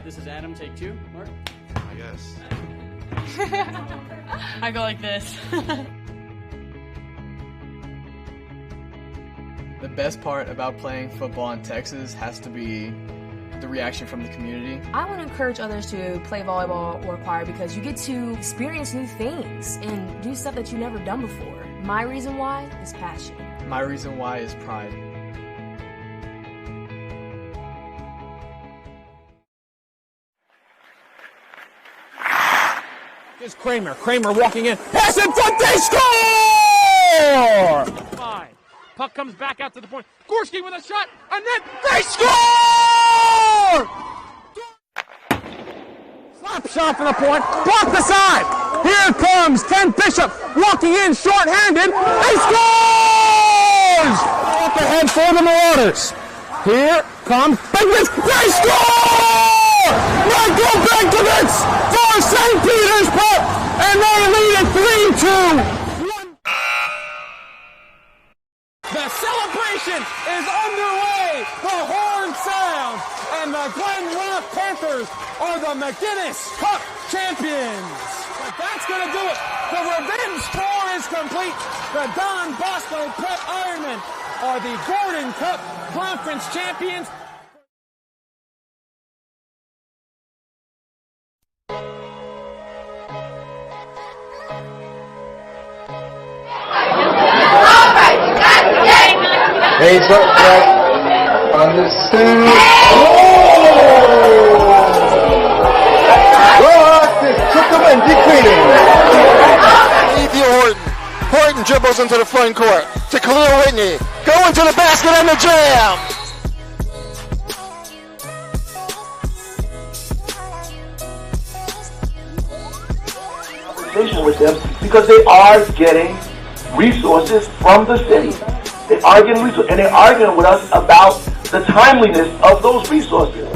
this is Adam, take 2. Mark? I guess. I go like this. The best part about playing football in Texas has to be the reaction from the community. I want to encourage others to play volleyball or choir because you get to experience new things and do stuff that you've never done before. My reason why is passion. My reason why is pride. Here's Kramer. Kramer walking in. Pass in front. They score! 5. Puck comes back out to the point. Gorski with a shot, and then they score! Slap shot from the point. Blocked the side. Here comes Ken Bishop walking in short-handed. He scores! Up ahead for the Marauders. Here comes Benkovich. They score! Michael Benkovich for St. Petersburg, and they lead it 3-2. The celebration is underway. The horn sounds, and the Glen Rock Panthers are the McGinnis Cup champions. But that's going to do it. The revenge tour is complete. The Don Bosco Prep Ironmen are the Gordon Cup Conference champions. Heads up back on the stand. Rock is took him and decreasing. Ethan Horton. Horton dribbles into the front court to Khalil Whitney. Go into the basket and the jam. Conversation with them because they are getting resources from the city. They are getting resources, and they're arguing with us about the timeliness of those resources.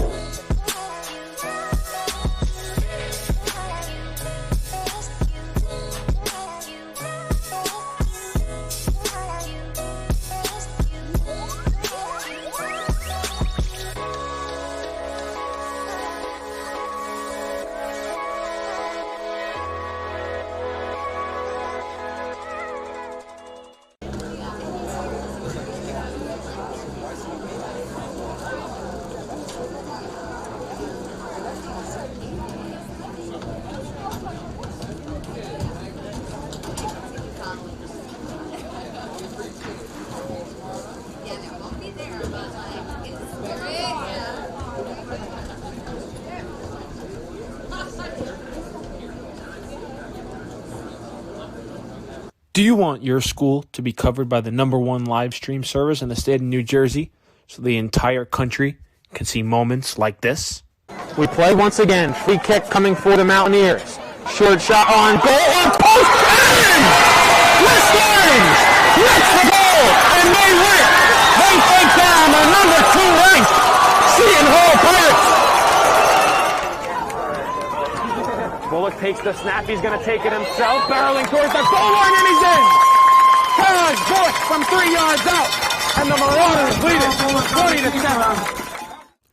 Do you want your school to be covered by the #1 live stream service in the state of New Jersey so the entire country can see moments like this? We play once again. Free kick coming for the Mountaineers. Short shot on goal. On post. In! West Orange gets the goal, and they win. They take down the #2 ranked Seton Hall Pirates. Bullock takes the snap. He's going to take it himself. Barreling towards the goal line, and he's in. Taj Bullock from 3 yards out. And the Marauders lead it 20-7.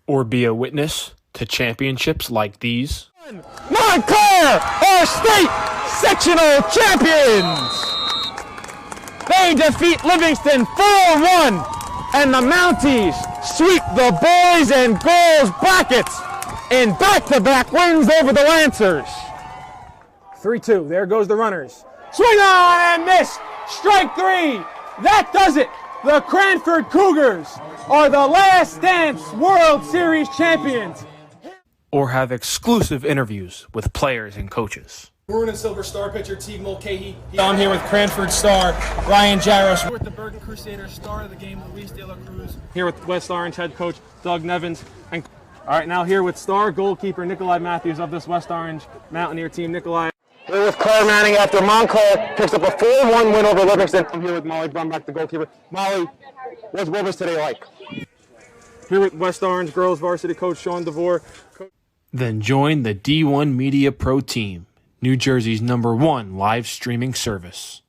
Or be a witness to championships like these. Montclair are state sectional champions. They defeat Livingston 4-1. And the Mounties sweep the boys and girls brackets in back-to-back wins over the Lancers. 3-2. There goes the runners. Swing on and miss. Strike 3. That does it. The Cranford Cougars are the Last Dance World Series champions. Or have exclusive interviews with players and coaches. Maroon and Silver Star pitcher Teague Mulcahy. I'm here with Cranford star Ryan Jaros. With the Bergen Crusaders star of the game, Luis De La Cruz. Here with West Orange head coach Doug Nevins. And all right, now here with star goalkeeper Nikolai Matthews of this West Orange Mountaineer team. Nikolai. Here with Claire Manning after Montclair picks up a 4-1 win over Livingston. I'm here with Molly Brumback, the goalkeeper. Molly, what was today like? Here with West Orange girls varsity coach Sean DeVore. Then join the D1 Media Pro team, New Jersey's #1 live streaming service.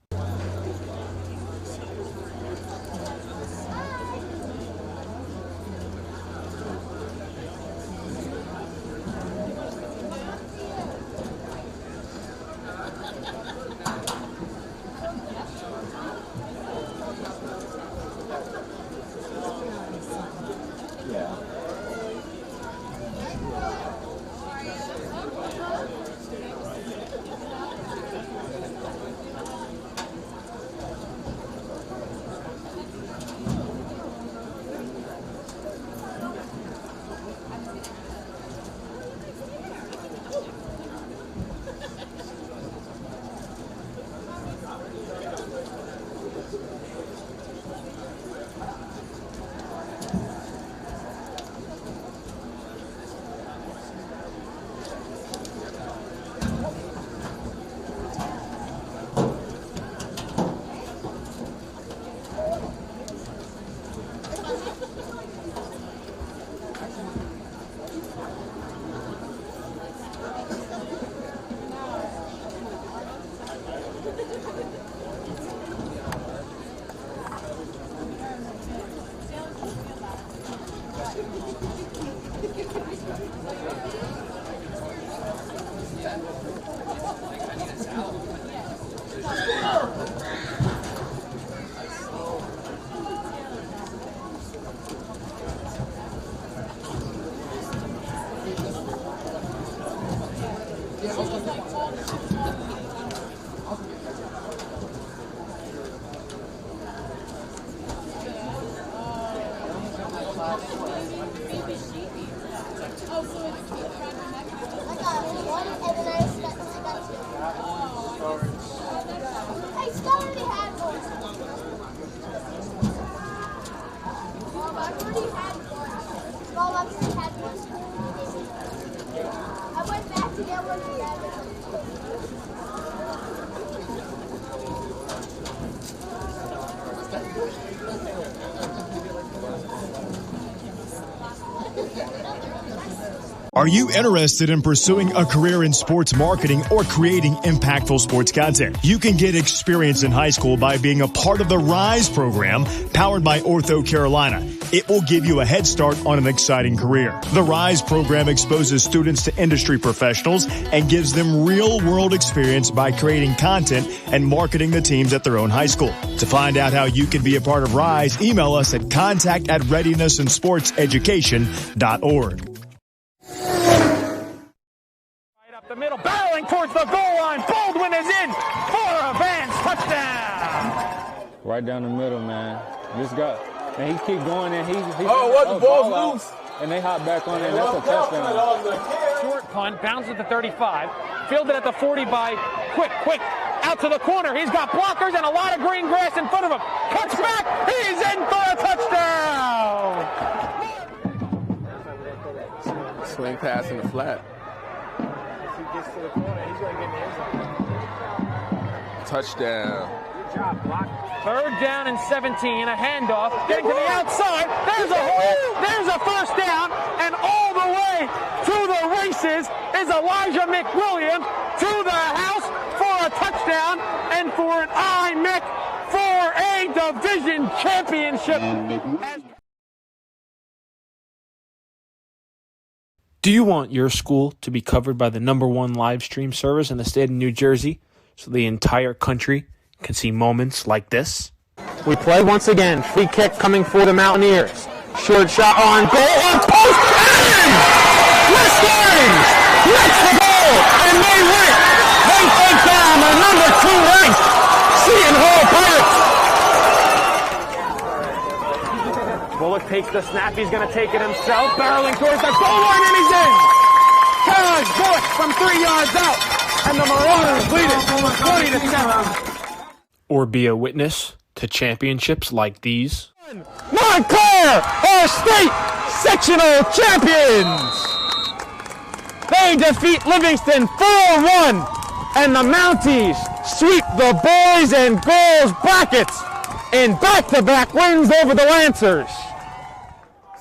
Are you interested in pursuing a career in sports marketing or creating impactful sports content? You can get experience in high school by being a part of the RISE program powered by Ortho Carolina. It will give you a head start on an exciting career. The RISE program exposes students to industry professionals and gives them real-world experience by creating content and marketing the teams at their own high school. To find out how you can be a part of RISE, email us at contact@readinessandsportseducation.org. The middle, barreling towards the goal line. Baldwin is in for a Vance touchdown. Right down the middle, man. This guy, and he keep going, and the ball's loose. And they hop back on it, and that's a touchdown. Short punt, bounces at the 35, fielded at the 40 by Quick, out to the corner. He's got blockers and a lot of green grass in front of him. Cuts back, he's in for a touchdown. Swing pass in the flat. Gets to the corner, he's going to get in the end zone. Touchdown. Good job, block. Third down and 17, a handoff, getting to the outside. There's a hole, there's a first down, and all the way to the races is Elijah McWilliams to the house for a touchdown and for an IMIC for a division championship. Do you want your school to be covered by the #1 live stream service in the state of New Jersey so the entire country can see moments like this? We play once again. Free kick coming for the Mountaineers. Short shot on goal. On post. West Orange gets the goal, and they win. They take down the #2 ranked Seton Hall Pirates. Bullock takes the snap. He's going to take it himself. Barreling towards the goal line, and he's in. Taj Bullock from 3 yards out. And the Marauders lead it 20-7. Or be a witness to championships like these. Montclair are state sectional champions. They defeat Livingston 4-1. And the Mounties sweep the boys and girls brackets in back-to-back wins over the Lancers.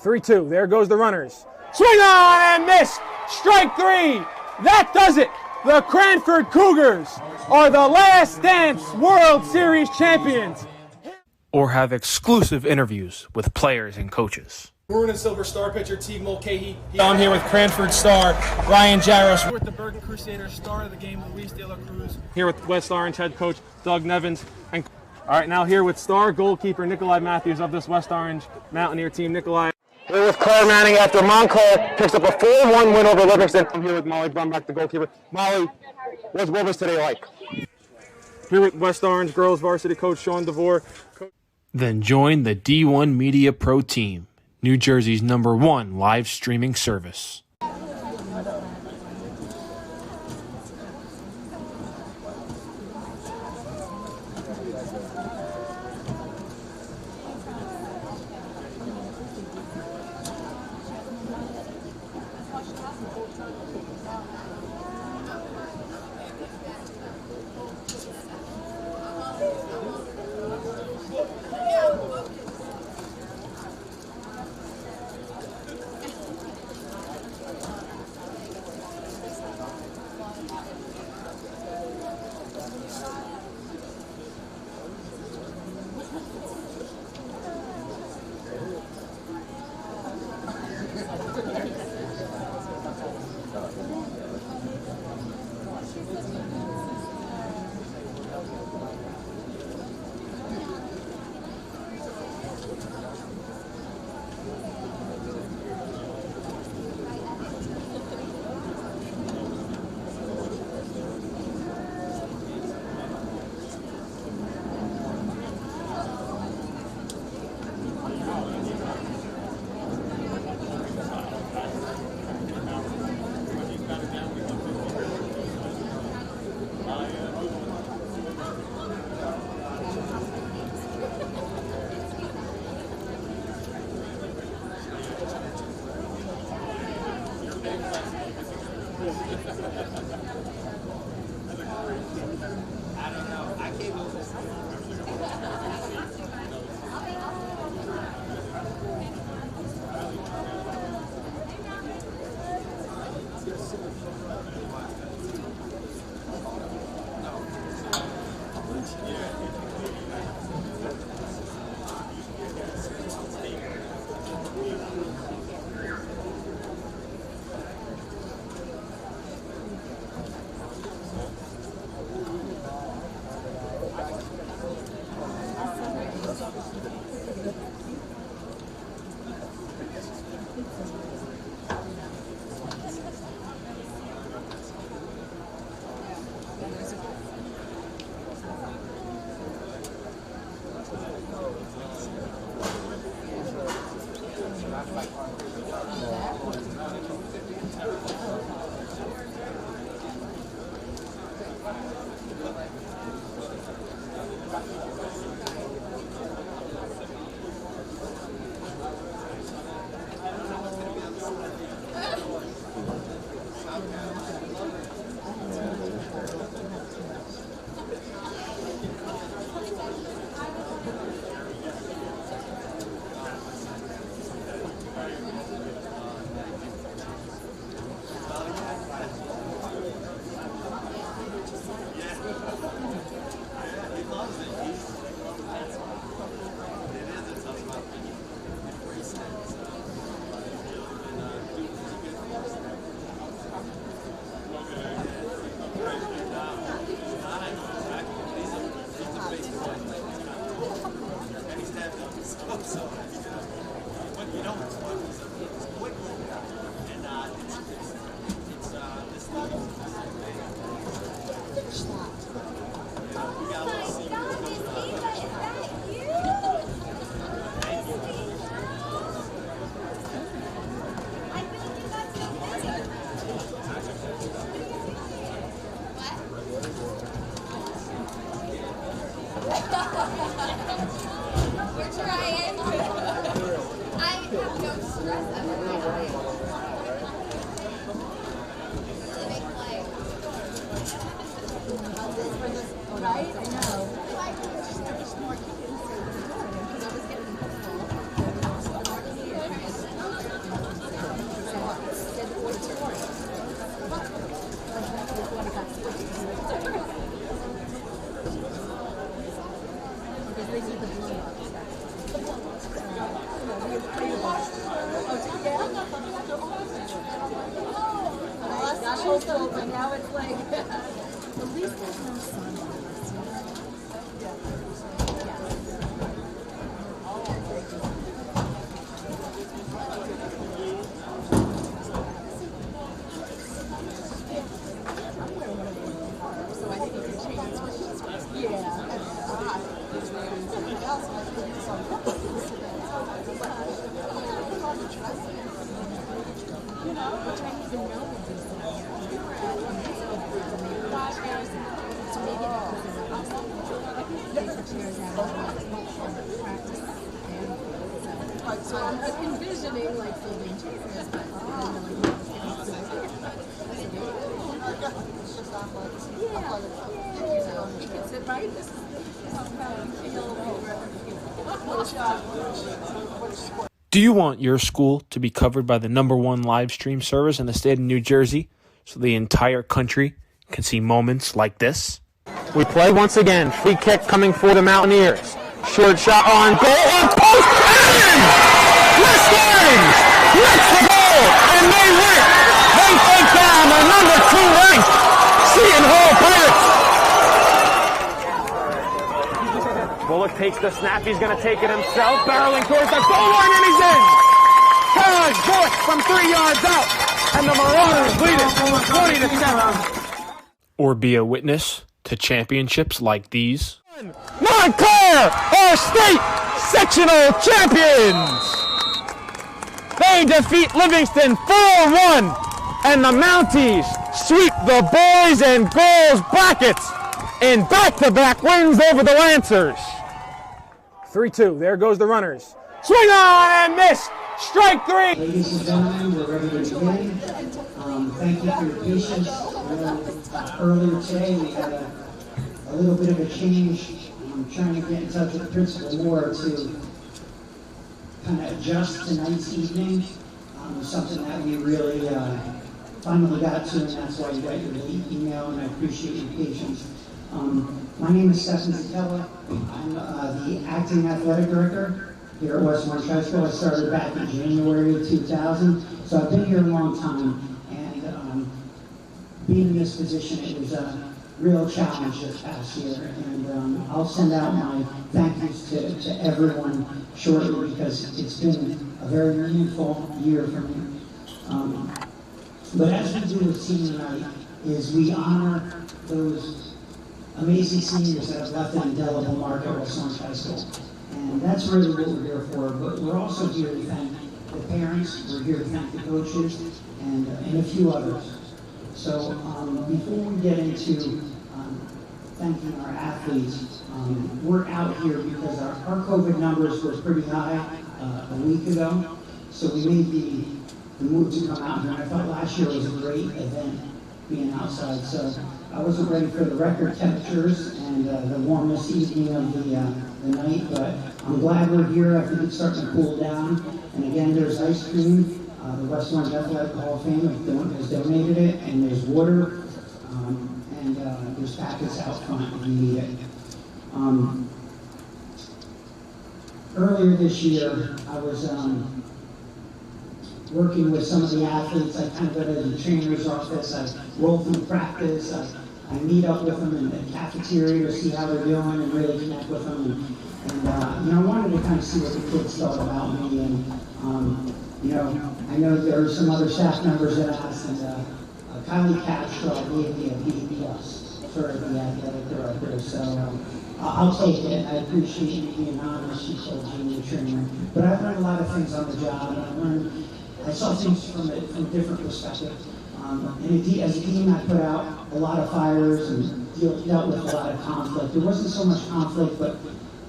3-2. There goes the runners. Swing on and miss. Strike 3. That does it. The Cranford Cougars are the Last Dance World Series champions. Or have exclusive interviews with players and coaches. Maroon and Silver Star pitcher Teague Mulcahy. I'm here with Cranford star Ryan Jaros. We're with the Bergen Crusaders, star of the game, Luis De La Cruz. Here with West Orange head coach Doug Nevins. And all right, now here with star goalkeeper Nikolai Matthews of this West Orange Mountaineer team. Nikolai. Here with Claire Manning after Montclair picks up a 4-1 win over Livingston. I'm here with Molly Brumback, the goalkeeper. Molly, what was today like? Here with West Orange girls varsity coach Sean DeVore. Then join the D1 Media Pro team, New Jersey's #1 live streaming service. So I'm envisioning like folding chairs, but you can sit right. This is how Do you want your school to be covered by the #1 live stream service in the state of New Jersey so the entire country can see moments like this? We play once again. Free kick coming for the Mountaineers. Short shot on goal. On post. And West Orange gets the goal. And they win. They take down the #2 ranked Seton Hall Pirates. Bullock takes the snap. He's going to take it himself. Barreling towards the goal line, and he's in. Charge Bullock from 3 yards out. And the Marauders lead it 20-7. Or be a witness to championships like these. Montclair are state sectional champions. They defeat Livingston 4-1, and the Mounties sweep the boys and girls brackets in back-to-back wins over the Lancers. 3-2. There goes the runners. Swing on and miss. Strike 3. Ladies and gentlemen, we're ready to begin. Thank you for your patience. Earlier today, we had a little bit of a change. I'm trying to get in touch with Principal Moore to kind of adjust tonight's evening. Something that we really finally got to, and that's why you got your late email, and I appreciate your patience. My name is Stephen Zatella. I'm the acting athletic director here at West Orange High School. I started back in January of 2000, so I've been here a long time. And being in this position, it was a real challenge this past year. And I'll send out my thank yous to everyone shortly, because it's been a very meaningful year for me. But as we do with senior night, is we honor those amazing seniors that have left an indelible mark at West Orange High School. And that's really what we're here for. But we're also here to thank the parents, we're here to thank the coaches, and a few others. So before we get into thanking our athletes. We're out here because our COVID numbers were pretty high a week ago, so we made the move to come out here. And I thought last year was a great event being outside, so I wasn't ready for the record temperatures and the warmest evening of the night, but I'm glad we're here. I think it's starting to cool down. And again, there's ice cream. The West Orange Athletic Hall of Fame has donated it, and there's water, and there's packets out front if you need it. Earlier this year, I was working with some of the athletes. I kind of go to the trainer's office. I roll through practice. I meet up with them in the cafeteria to see how they're doing and really connect with them. And I wanted to kind of see what the kids thought about me. And I know there were some other staff members that asked, and Kylie Castro gave me a B+ for the athletic director. So I'll take it. I appreciate you being honest. She told you the trainer. But I've learned a lot of things on the job, and I saw things from a different perspective. And as a team, I put out a lot of fires and dealt with a lot of conflict. There wasn't so much conflict, but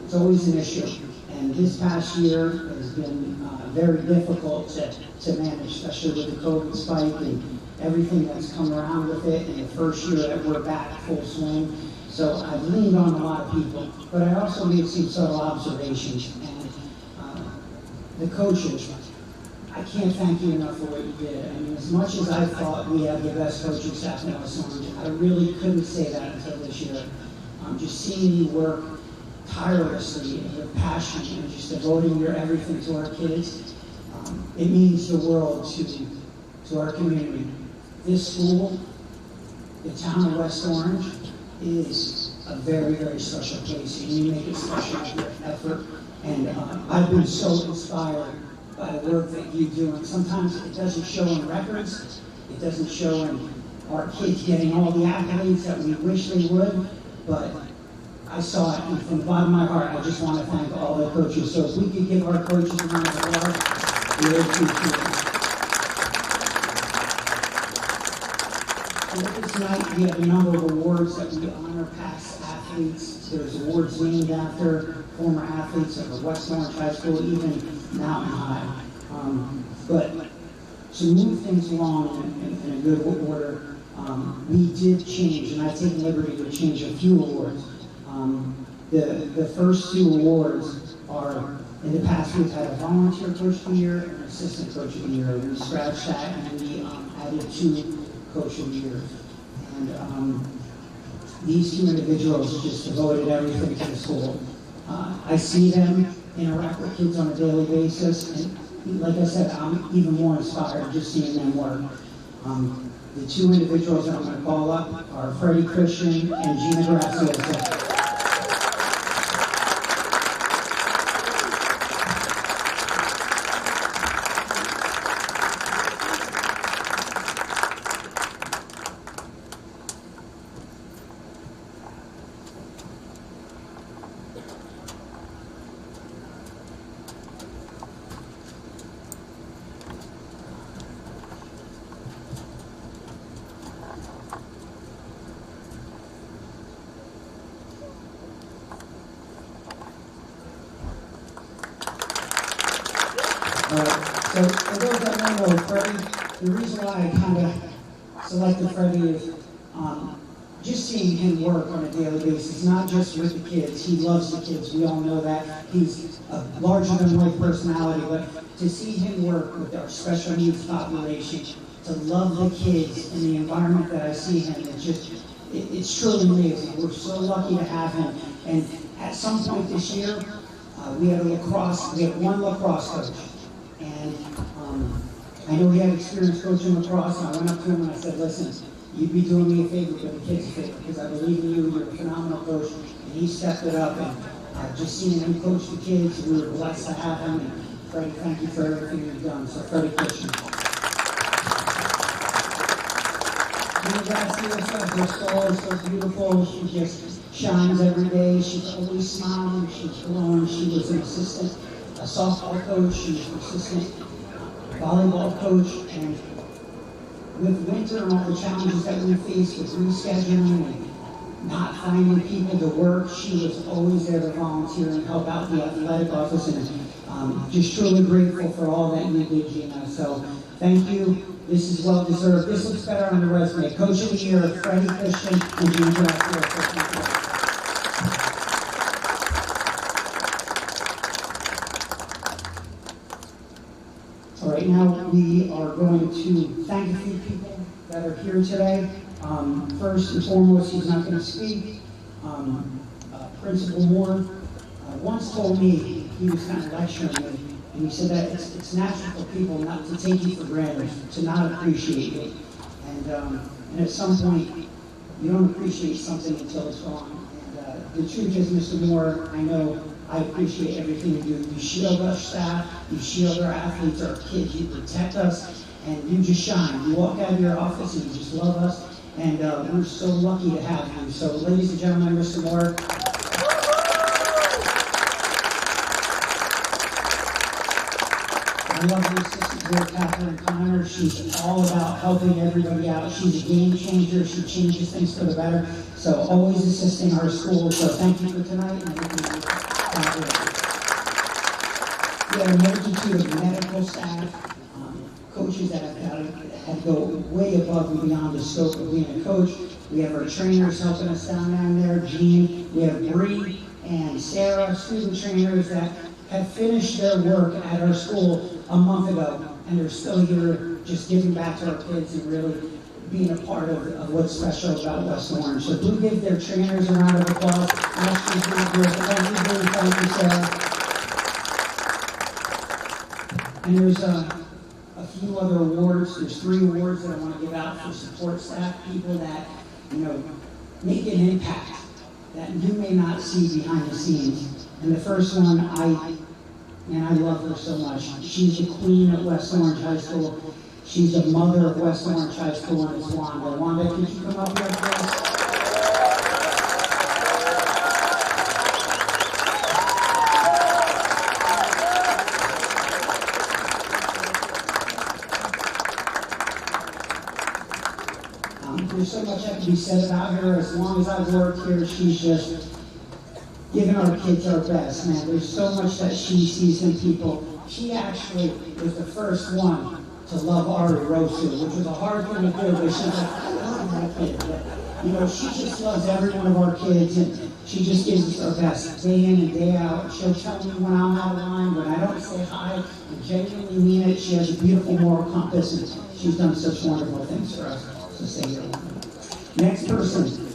it's always an issue. And this past year has been very difficult to manage, especially with the COVID spike and everything that's come around with it. And the first year that we're back full swing. So I've leaned on a lot of people, but I also made some subtle observations. And the coaches, I can't thank you enough for what you did. I mean, as much as I thought we had the best coaching staff in West Orange, I really couldn't say that until this year. Just seeing you work tirelessly and with passion and just devoting your everything to our kids, it means the world to our community. This school, the town of West Orange, is a very, very special place, and you make it special with your effort. And I've been so inspired by the work that you do. And sometimes it doesn't show in records, it doesn't show in our kids getting all the accolades that we wish they would, but I saw it, and from the bottom of my heart, I just want to thank all the coaches. So if we could give our coaches a round of applause, we really appreciate it. So with this tonight, we have a number of awards that we honor past athletes. There's awards named after former athletes of West Orange High School, even Mountain High. But to move things along in a good order, we did change, and I've taken liberty to change a few awards. The first two awards are, in the past we've had a volunteer coach of the year and an assistant coach of the year. We scratched that and we added 2 coach of the year. And these 2 individuals just devoted everything to the school. I see them interact with kids on a daily basis, and like I said, I'm even more inspired just seeing them work. The 2 individuals that I'm going to call up are Freddie Christian and Gina Graziosa. So for those that don't know Freddie, the reason why I kind of selected Freddie is just seeing him work on a daily basis, not just with the kids. He loves the kids, we all know that. He's a larger-than-life personality, but to see him work with our special needs population, to love the kids in the environment that I see him, it's truly amazing. We're so lucky to have him. And at some point this year, we had one lacrosse coach. And I know he had experience coaching lacrosse, and I went up to him and I said, listen, you'd be doing me a favor for the kids' sake, because I believe in you, you're a phenomenal coach. And he stepped it up, and just seeing him coach the kids, we were blessed to have him. And Freddie, thank you for everything you've done. So Freddie Christian. Her soul is so beautiful. She just shines every day. She's always smiling. She's glowing. She was an assistant, a softball coach. She was an assistant volleyball coach. And with winter and all the challenges that we face with rescheduling and not finding people to work. She was always there to volunteer and help out the athletic office, and just truly grateful for all that you did, Gina. So thank you. This is well deserved. This looks better on the resume. Coach of the Year, Freddie Christian and Gina Grasso. All right, now we are going to thank a few people that are here today. First and foremost, he's not going to speak. Principal Moore once told me, he was kind of lecturing me, and he said that it's natural for people not to take you for granted, to not appreciate you. And at some point, you don't appreciate something until it's gone. And the truth is, Mr. Moore, I know I appreciate everything you do. You shield our staff, you shield our athletes, our kids, you protect us, and you just shine. You walk out of your office and you just love us, and we're so lucky to have you. So, ladies and gentlemen, Mr. Moore. I love the assistant here, Catherine Connor. She's all about helping everybody out. She's a game changer. She changes things for the better. So always assisting our school. So thank you for tonight. And we have a multitude of medical staff, coaches that have had to go way above and beyond the scope of being a coach. We have our trainers helping us down there, Jean. We have Bree and Sarah, student trainers that have finished their work at our school a month ago, and they're still here just giving back to our kids and really being a part of what's special about West Orange. So do give their trainers a round of applause. Thank you, Sarah. And there's a few other awards. There's 3 awards that I want to give out for support staff, people that, you know, make an impact that you may not see behind the scenes. And the first one, I love her so much. She's the queen at West Orange High School. She's the mother of West Orange High School, and it's Wanda. Wanda, can you come up here, please? There's so much that can be said about her. As long as I've worked here, she's just giving our kids our best, man. There's so much that she sees in people. She actually was the first one to love Ari Rosu, which was a hard thing to do, but she's like, I love my kid. But, you know, she just loves every one of our kids, and she just gives us our best day in and day out. She'll tell me when I'm out of line, when I don't say hi, and genuinely mean it. She has a beautiful moral compass, and she's done such wonderful things for us. So say you're welcome. Next person.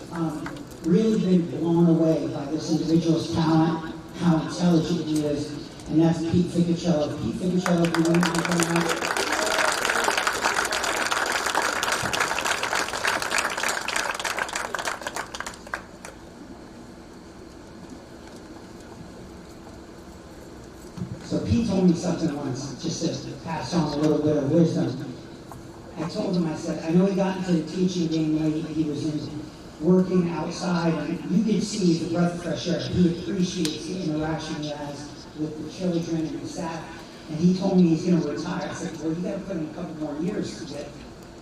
Really been blown away by this individual's talent, how intelligent he is, and that's Pete Ficacello. Pete Ficacello, if you want to come out. So Pete told me something once, just to pass on a little bit of wisdom. I told him, I said, I know he got into the teaching game late, he was working outside, and you can see the breath of fresh air. He appreciates the interaction he has with the children and the staff. And he told me he's going to retire. I said, well, you got to put in a couple more years to get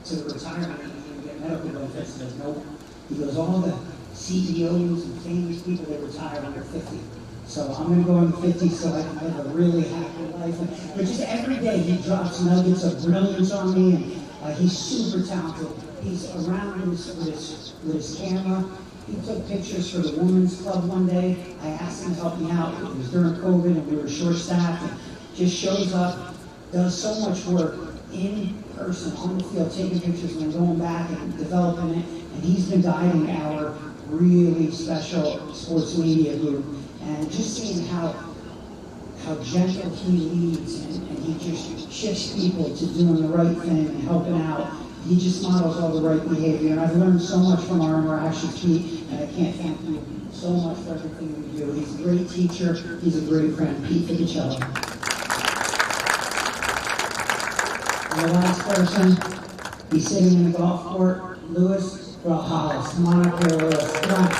to the retirement and get medical benefits. He goes, nope. He goes, all the CEOs and famous people, they retire when they're 50. So I'm going to go into 50 so I can live a really happy life. But just every day he drops nuggets of brilliance on me, and he's super talented. He's around with his camera. He took pictures for the Women's Club one day. I asked him to help me out. It was during COVID and we were short-staffed. And just shows up, does so much work in person, on the field, taking pictures and then going back and developing it. And he's been guiding our really special sports media group. And just seeing how gentle he leads, and he just shifts people to doing the right thing and helping out. He just models all the right behavior, and I've learned so much from our interactions, Pete, and I can't thank you so much for everything you do. He's a great teacher, he's a great friend, Pete Ficacello. And the last person, he's sitting in the golf court, Lewis Grajales. Come on up here, Lewis, come on.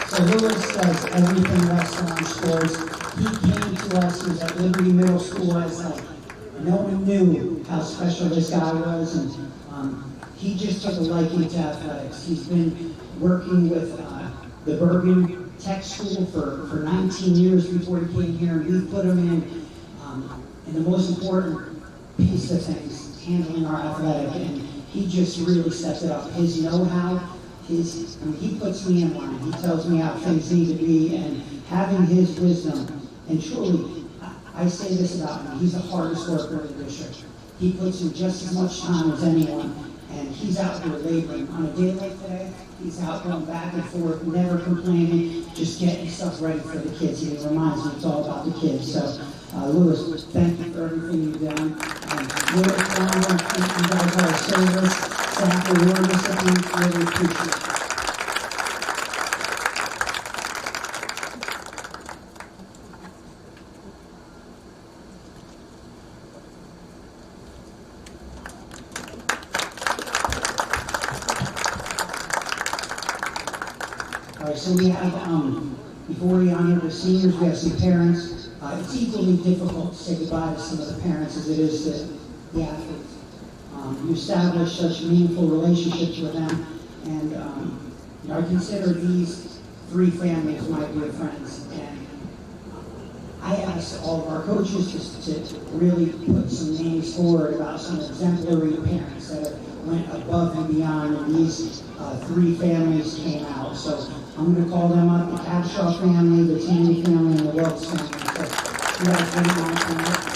So Lewis does everything West Orange scores. He came to us, he was at Liberty Middle School as no one knew how special this guy was, and he just took a liking to athletics. He's been working with the Bergen Tech School for 19 years before he came here, and we put him in the most important piece of things, handling our athletic, and he just really stepped it up. His know-how, he puts me in line. He tells me how things need to be, and having his wisdom, and truly, I say this about him, he's the hardest worker in the district. He puts in just as much time as anyone, and he's out here laboring. On a day like today, he's out going back and forth, never complaining, just getting stuff ready for the kids. He reminds me it's all about the kids. So, Lewis, thank you for everything you've done. Lewis, thank you guys for our service, staff, and your discipline. Really appreciate it. So we have, before we honor the seniors, we have some parents. It's equally difficult to say goodbye to some of the parents as it is to the athletes. You establish such meaningful relationships with them, and I consider these three families my dear friends. And I asked all of our coaches to really put some names forward about some exemplary parents that went above and beyond, and these three families came out. So I'm going to call them up: the Capshaw family, the Tandy family, and the Wells family. So you guys ready to come?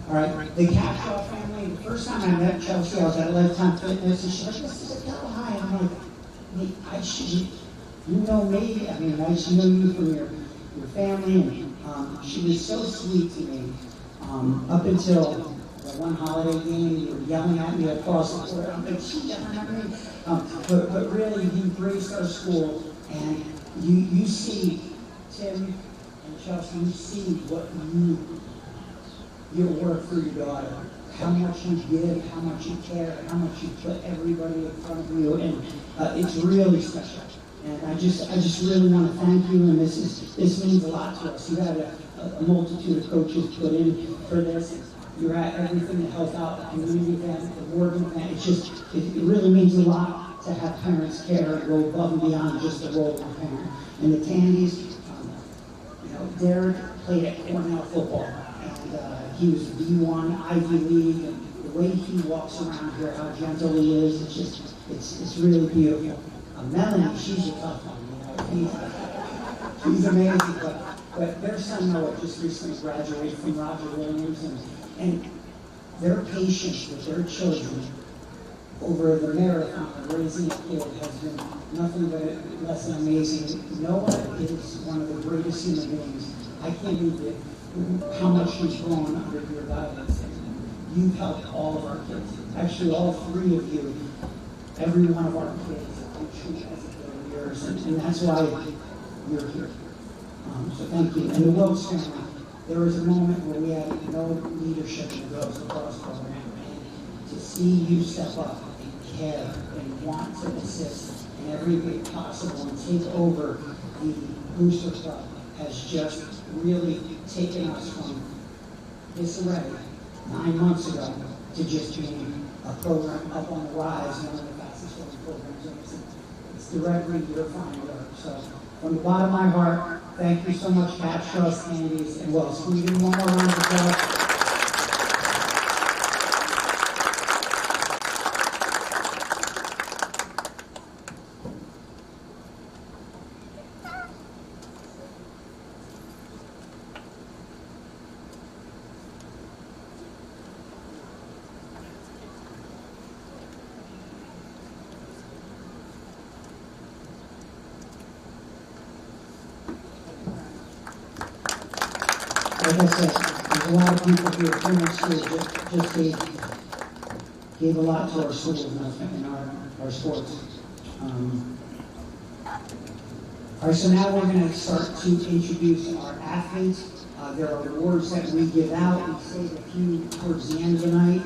All right, the Capshaw family, the first time I met Chelsea, I was at Lifetime Fitness, and she's like, this is a double high. I'm like, hey, I should, you know me, I mean, I just know you from your family, and she was so sweet to me, up until the one holiday game, you were yelling at me across the court. I'm like, she's yelling at me. But really, you embraced our school, and you see, Tim and Chelsea, you see what your work for your daughter, how much you give, how much you care, how much you put everybody in front of you, and it's really special. And I just really want to thank you, and this means a lot to us. You had a multitude of coaches put in for this. You're at everything to help out the community event, the Morgan event. It really means a lot to have parents care and go above and beyond just the role of a parent. And the Tandys, Derek played at Cornell football. He was D1, Ivy League, and the way he walks around here, how gentle he is, it's really beautiful. Melanie, she's a tough one, she's amazing, but their son Noah just recently graduated from Roger Williams, and their patience with their children over the marathon of raising a kid has been nothing but less than amazing. Noah is one of the greatest human beings. I can't believe how much he's grown under your guidance. You've helped all of our kids. Actually, all three of you, every one of our kids, you treat as a kid of yours, and that's why you're here. So thank you. And the Wilkes family, there was a moment where we had no leadership in the Girls Lacrosse program, and to see you step up and care and want to assist in every way possible and take over the Booster Club has just really taken us from disarray 9 months ago to just being a program up on the rise, one of the fastest growing programs. It's directly your fine work. So from the bottom of my heart, thank you so much, Capshaw, Tandys, and Wells. Can we give one more round of applause? Like I said, there's a lot of people here, parents who just gave a lot to our schools and our sports. All right, so now we're going to start to introduce our athletes. There are awards that we give out. We save a few towards the end of the night.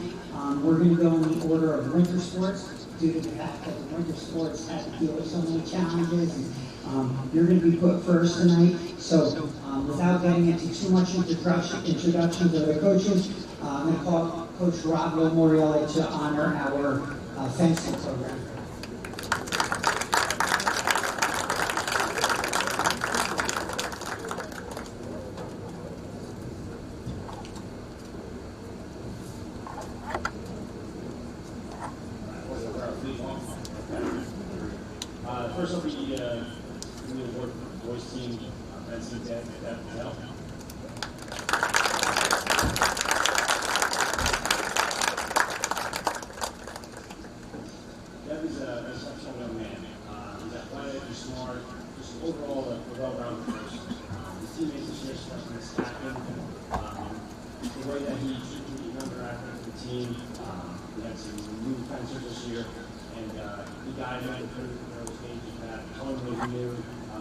We're going to go in the order of winter sports due to the fact that the winter sports had to deal with so many challenges. And, you're going to be put first tonight. So without getting into too much introduction to the coaches, I'm going to call Coach Rob Morielli to honor our fencing program. First will be the award for the boys team, fencing Deb Patel. Deb is an exceptional young man. He's athletic, he's smart, just overall a well-rounded person. His teammates this year, especially his captain, the way that he treated the younger athletes of the team. We had some new fencers this year, and he guided them through the early stages of that, told them what he knew,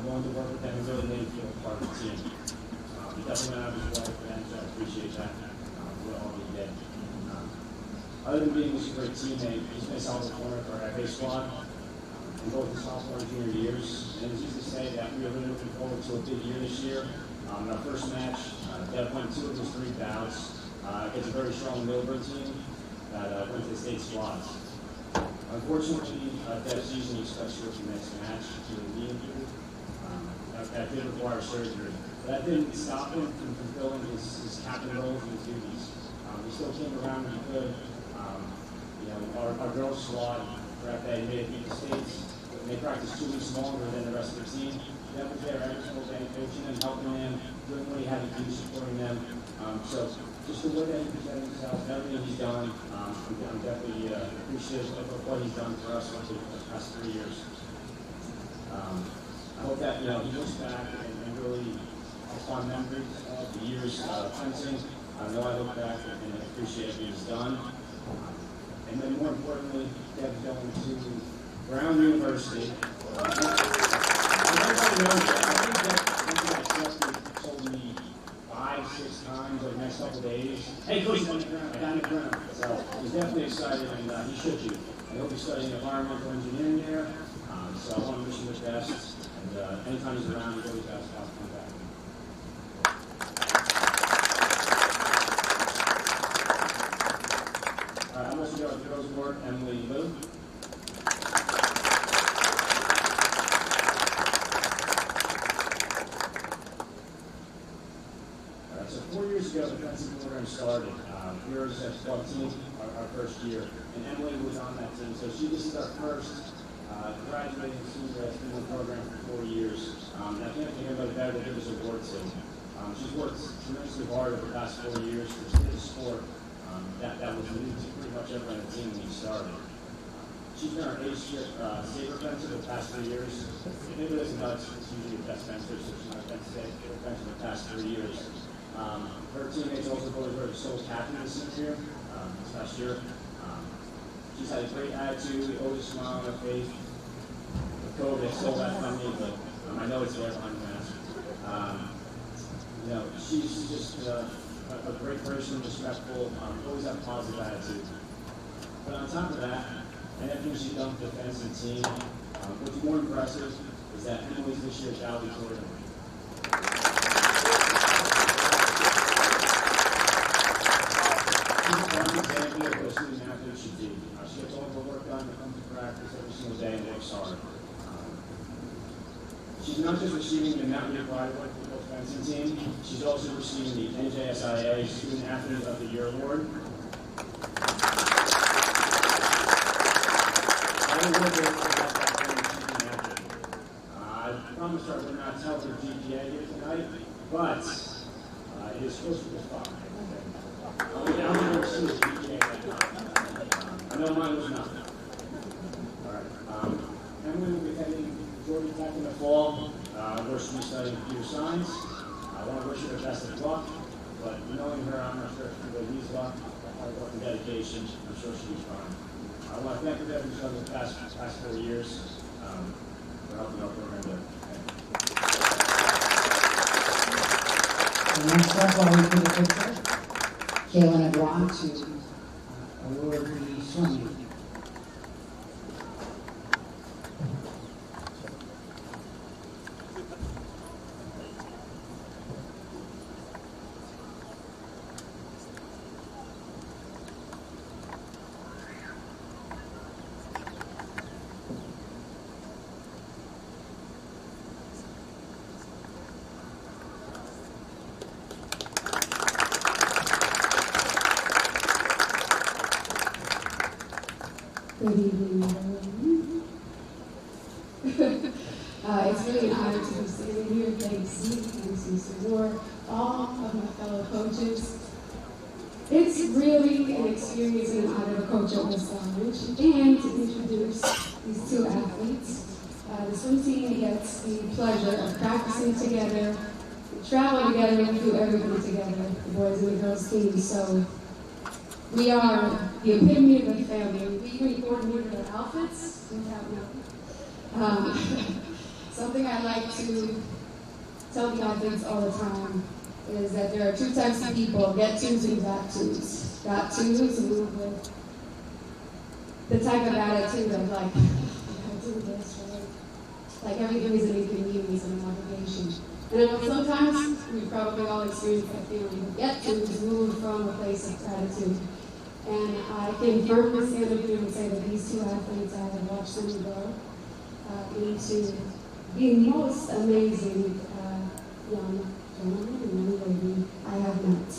willing to work with them and really made him feel part of the team. He definitely went out of his way for them, so I appreciate that, what all he did. Other than being just a great teammate, he's been a solid corner for our FA squad in both his sophomore and junior years. And it's easy to say that we are really looking forward to a big year this year. In our first match, Deb won 2 of his 3 bouts against a very strong Millburn team that went to the state squads. Unfortunately, Deb's season was cut short the next match due to a knee injury. That did require surgery. But that didn't stop him from fulfilling his captain roles and his duties. He still came around when he could. Our girls squad for FA made it beat the States. They practiced 2 weeks longer than the rest of the team. That was there every single day, coaching them, helping them, doing what he had to do, supporting them. So just the way that he presented himself, everything he's done, I'm definitely appreciative of what he's done for us over the past 3 years. I hope that he looks back and really has fond memories of the years fencing. I know I look back and appreciate everything he's done. And then more importantly, Deb's going to Brown University. Everybody knows that. I think that told me 5-6 times over the next couple of days, hey, coach, down the ground. So he's definitely excited, and he should be. I hope he's studying environmental engineering there. So I want to wish him the best. And anytime he's around, he's always asked how to come back. I'm also going to girls' award, Emily Liu. So 4 years ago, the fencing program started. We were at 12, our first year, and Emily was on that team. So this is our first graduating senior that's been in the program for 4 years. And I can't think of anybody better to give this award to. She's worked tremendously hard over the past 4 years to create a sport that was new to pretty much everyone on the team when we started. She's been our saber fencer for the past 3 years. Maybe doesn't know it's usually the best fencer, so she's not been saber fencer for the past 3 years. Her teammates also voted her sole captain this year, this past year. She's had a great attitude, always a smile on her face. With COVID, stole that from me, but I know it's there behind the mask. She's just a great person, respectful, always have a positive attitude. But on top of that, and everything she's done for the fencing team, what's more impressive is that Emily's this year's Valley Tournament. She's a prime example of what a student athlete should be. She gets all of her work done, comes to practice every single day, and works hard. She's not just receiving the Mountain View Pride Award for the fencing team, she's also receiving the NJSIA Student Athlete of the Year Award. I promised her I would not tell her GPA here tonight, but it is supposed to be 5. I'll be down there to see the GPA right now. I know mine was not. All right. Emily will be heading Georgia Tech in the fall, where she'll be studying computer science. I want to wish her the best of luck. But knowing her, I'm not sure if she's going to use a lot of dedication. I'm sure she'll be fine. I want to thank her for everything she's done the past 4 years for helping out program there. And next up, while we put the picture, Kaylin and Ron to award the swimming. Good evening, everyone. It's really an honor to be sitting here. Thanks, thanks, Mr. Moore, all of my fellow coaches. It's really an experience and an honor to coach at West Elmridge and to introduce these two athletes. The swim team gets the pleasure of practicing together, traveling together, and do everything together, the boys and the girls team. So we are the epitome of a family. We even coordinated our outfits without knowing. Something I like to tell the athletes all the time is that there are two types of people, get-tos and got-tos. Got-tos move with the type of attitude of like, I do this, right? Like everything is an inconvenience and an obligation. And I know sometimes we probably all experience that feeling. Get-tos move from a place of gratitude. And I can firmly stand up here and say that these two athletes, I have watched them grow into the most amazing young gentlemen and young lady I have met.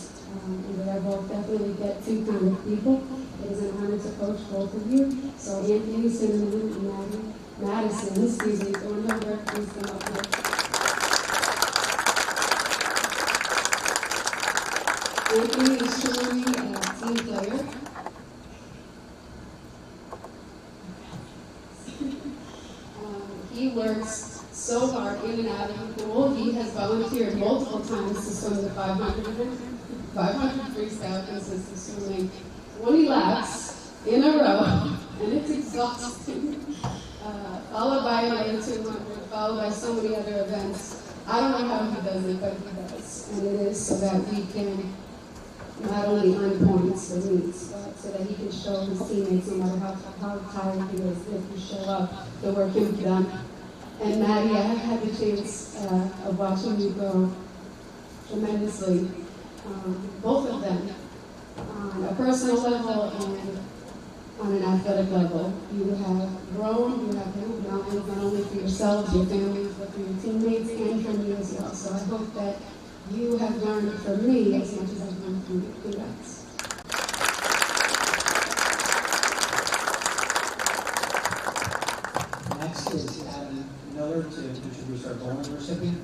And they are both definitely get-to kind of people. It is an honor to coach both of you. So Anthony Cinnamon and Madison, Thornhilder, please come up here. Anthony is truly a team player. He works so hard in and out of the pool. He has volunteered multiple times to swim the 500 freestyle consists of swimming 20 laps in a row, and it's exhausting. Followed by another 200, followed by so many other events. I don't know how he does it, but he does. And it is so that we can not only earn points for meets, but so that he can show his teammates, no matter how tired he is, if you show up, the work you've done. And Maddie, I have had the chance of watching you grow tremendously, both of them, on a personal level and on an athletic level. You have grown, you have moved mountains, not only for yourselves, your families, but for your teammates and for me as well. So I hope that you have learned from me as much as I've learned from you. Congrats. Next is Adam Miller to introduce our bowling recipient.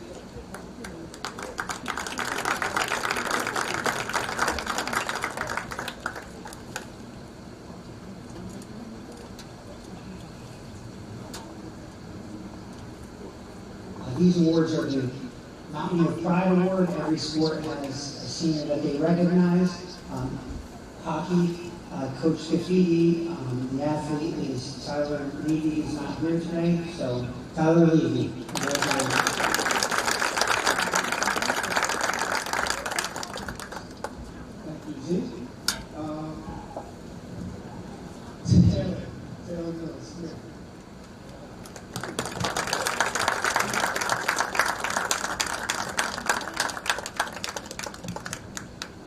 These awards are the Mountain of Pride Award. Every sport has a senior that they recognize. Hockey, Coach Scafidi, the athlete is Tyler Levy. He's not here today, so Tyler Levy. Thank you, Z. Taylor Mills, here.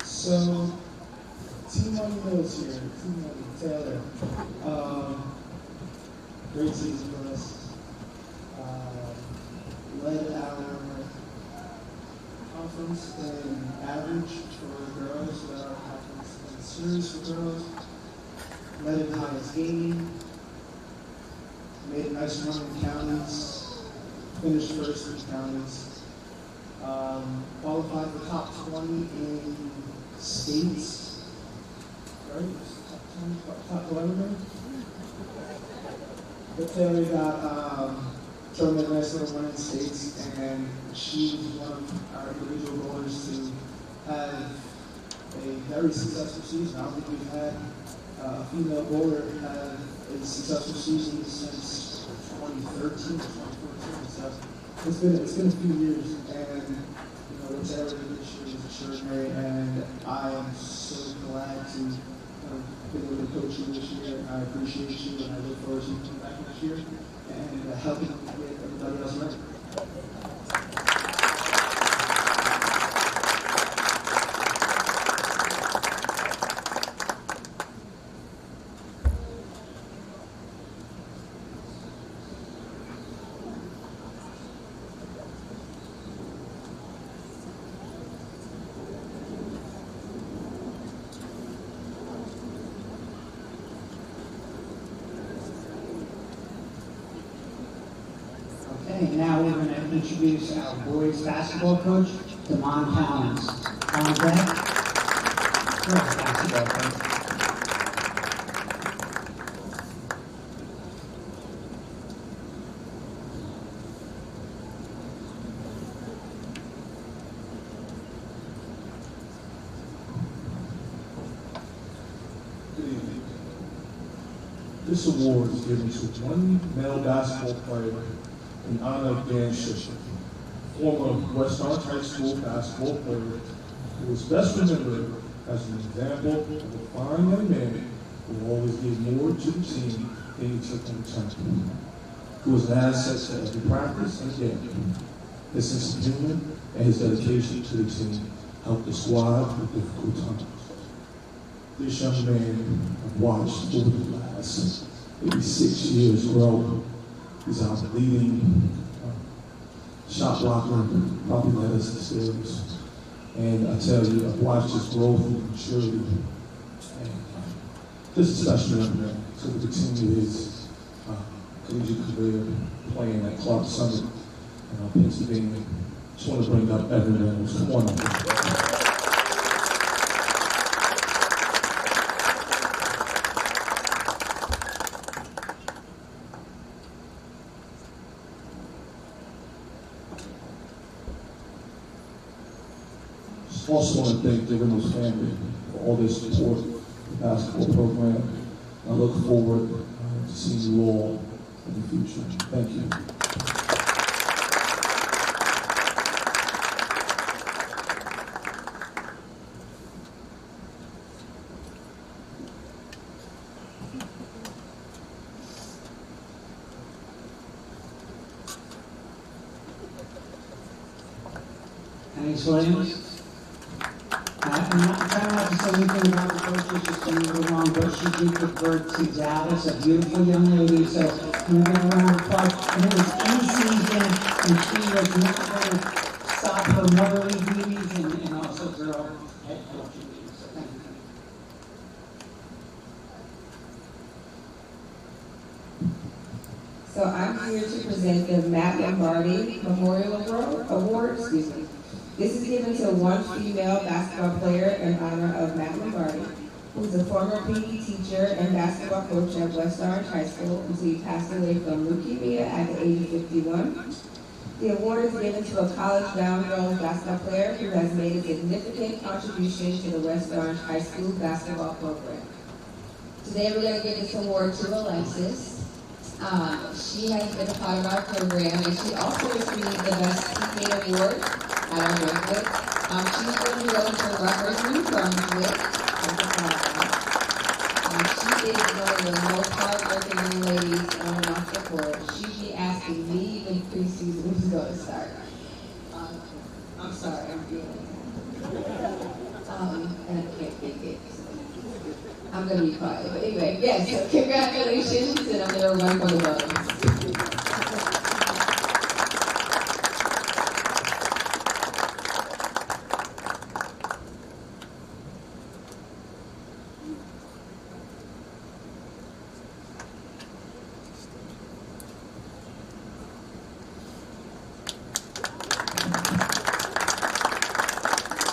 So, Team Money Mills here, Team Money Taylor. Great season for us. Led our conference in average for girls, led our conference in series for girls, led in highest gaming, made a nice run in counties, finished first in counties, qualified for top 20 in states, right? Top 11, right? But Taylor got thrown in a nice little run in states, and she was one of our individual goalers to have a very successful season. I don't think we've had a female bowler have a successful season since 2013 or 2014. So it's been a few years, and what's happening this year is extraordinary, and I am so glad to be able to coach you this year. I appreciate you, and I look forward to you coming back next year and helping get everybody else ready. Now we're going to introduce our boys basketball coach, Damon Collins. On deck, girls basketball coach. Good evening. This award is given to one male basketball player in honor of Dan Shisher, former West Orange High School basketball player who is best remembered as an example of a fine young man who always gave more to the team than he took in return, who was an asset to every practice and game. His sense of humor and his dedication to the team helped the squad through difficult times. This young man I've watched over the last maybe 6 years grow. He's our leading shot blocker, probably led us to skills. And I tell you, I've watched his growth and maturity. And just a special young man. So to continue his collegiate career playing at Clark Summit in Pennsylvania. Just want to bring up Evan Reynolds, 20. Also want to thank the Reynolds family for all their support of the basketball program. I look forward to seeing you all in the future. Thank you. Thanks, Williams. I'm trying not to say anything about the coaches, just to move along, but she did give birth to Dallas, a beautiful young lady, so moving around the park, and it was in season, and she was not going to stop her motherly duties and also girl head coaching duties, so thank you. So I'm here to present the Matt Lombardi Memorial Award. This is given to one female basketball player in honor of Matt Lombardi, who is a former PE teacher and basketball coach at West Orange High School until he passed away from leukemia at the age of 51. The award is given to a college-bound girls basketball player who has made a significant contribution to the West Orange High School basketball program. Today we're going to give this award to Alexis. She has been a part of our program, and she also received the Best Teammate Award at our banquet. She's going to go to Rutgers New Brunswick. She is one of the most hard-working young ladies on and off the court. She'd be asking me when preseason was going to start. I'm sorry, I'm feeling and I can't take it. I'm going to be quiet. But anyway, yes, so congratulations, and I'm going to run for the votes.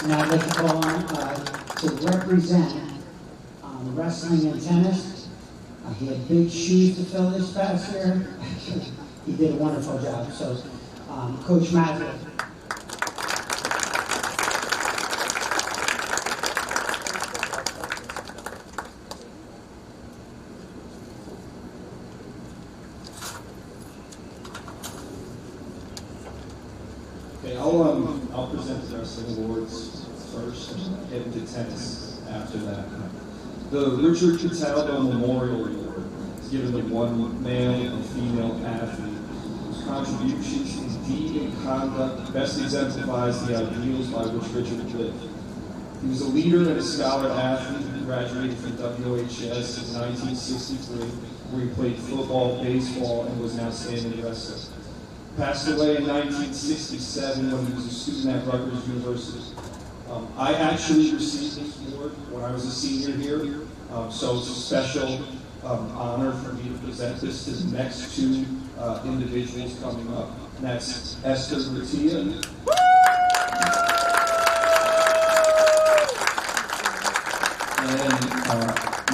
Now I'd like to call on to represent wrestling and tennis. He had big shoes to fill this past year. He did a wonderful job. So, Coach Madrid. Okay, I'll present the wrestling awards first and get into tennis after that. The Richard Cataldo Memorial Award is given to one male and female athlete whose contributions in deed and conduct best exemplifies the ideals by which Richard lived. He was a leader and a scholar athlete who graduated from WHS in 1963, where he played football, baseball, and was an outstanding wrestler. Passed away in 1967 when he was a student at Rutgers University. I actually received this award when I was a senior here, so it's a special honor for me to present this to the next two individuals coming up. And that's Esther Ruttia and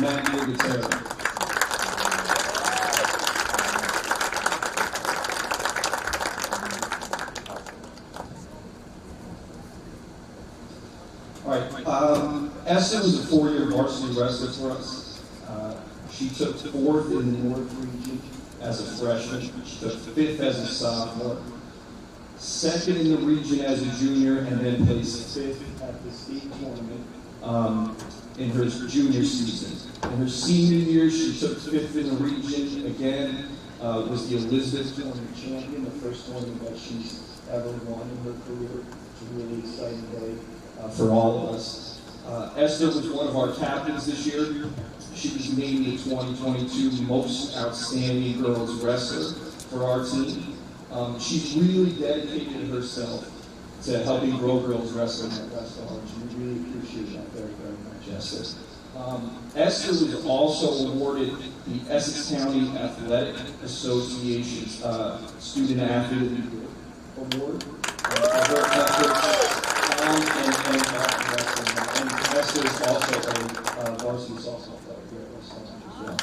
Matt Gutierrez. Esther was a four-year varsity wrestler for us. She took fourth in the North region as a freshman. She took fifth as a sophomore, second in the region as a junior, and then placed fifth at the state tournament in her junior season. In her senior year, she took fifth in the region again, was the Elizabeth Tournament champion, the first tournament that she's ever won in her career. It's a really exciting day for all of us. Esther was one of our captains this year. She was named the 2022 Most Outstanding Girls Wrestler for our team. She's really dedicated herself to helping grow girls wrestling at West Orange. We really appreciate that very, very much, Esther. Esther was also awarded the Essex County Athletic Association's Student Athlete Award for her efforts and Esther is also a varsity softball player here at West Orange as well.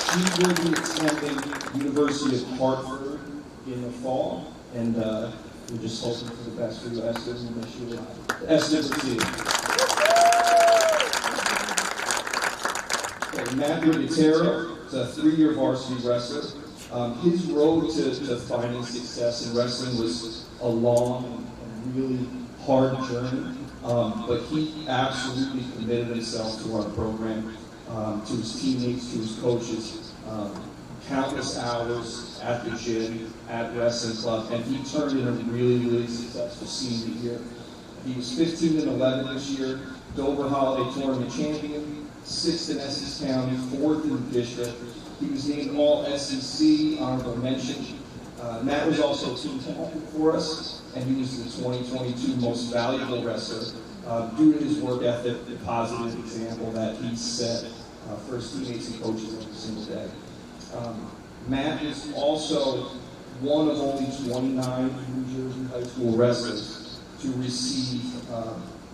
She will be attending University of Hartford in the fall, and we're just hoping for the best for you, Esther, and wish you luck. Esther, okay, Matt Rigatero is a three-year varsity wrestler. His road to finding success in wrestling was a long and really hard journey, but he absolutely committed himself to our program, to his teammates, to his coaches, countless hours at the gym, at wrestling club, and he turned in a really, really successful senior year. He was 15-11 this year, Dover Holiday Tournament champion, 6th in Essex County, 4th in the district. He was named All-SEC, honorable mention. Matt was also team captain for us, and he was the 2022 Most Valuable Wrestler due to his work ethic, the positive example that he set for his teammates and coaches every single day. Matt is also one of only 29 New Jersey high school wrestlers to receive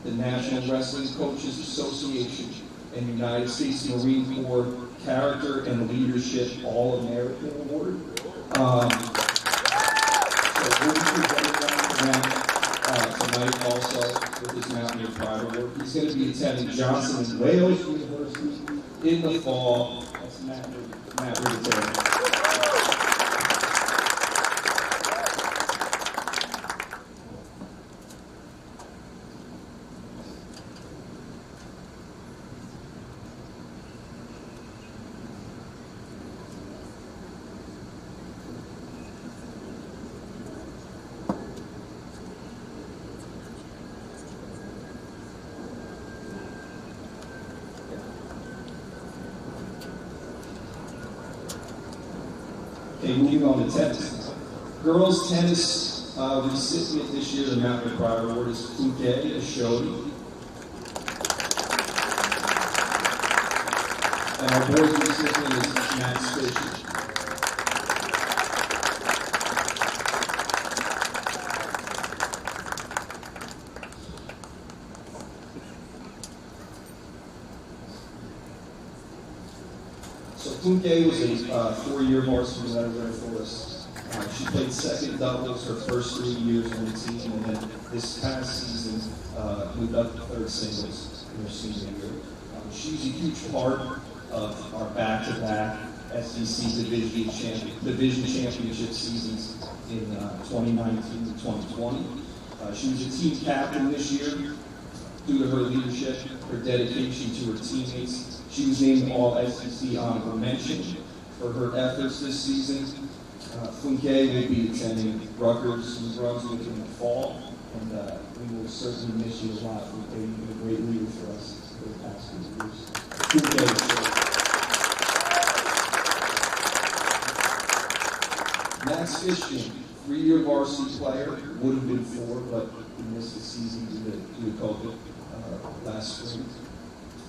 the National Wrestling Coaches Association and United States Marine Corps Character and Leadership All-American Award. So we'll be presenting that to Matt tonight also with his Mountaineer Pride Award. He's going to be attending Johnson and Wales University in the fall. That's Matt Rigatero. Okay, moving on to tennis. Girls tennis recipient this year, the Mountaineer Pride Award, is Funke Ashodi. And our boys recipient is Matt Spitzer. So Funke was a four-year varsity veteran for us. She played second doubles her first 3 years on the team, and then this past season moved up to third singles in her senior year. She's a huge part of our back-to-back SEC division championship seasons in 2019 to 2020. She was a team captain this year due to her leadership, her dedication to her teammates. She was named All-SEC honorable mention for her efforts this season. Funke will be attending Rutgers, New Brunswick in the fall, and we will certainly miss you a lot. Funke, you've been a great leader for us for the past few years. Funke. Max Fishkin, 3-year varsity player, would have been 4, but he missed the season due to COVID last spring.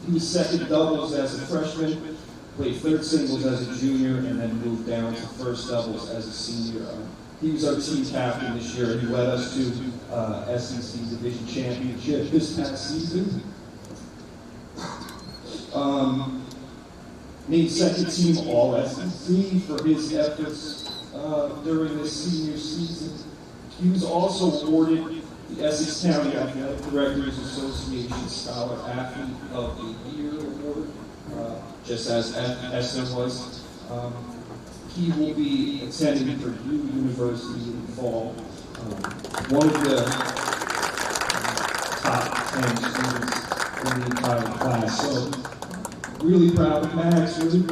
He was second doubles as a freshman, played third singles as a junior, and then moved down to first doubles as a senior. He was our team captain this year. He led us to SEC Division Championship this past season. Named second team All-SEC for his efforts during this senior season. He was also awarded the Essex County Athletic Directors Association Scholar Athlete of the Year award, just as Esther was. He will be attending Purdue University in the fall. One of the top 10 students in the entire class. So, really proud of Max, really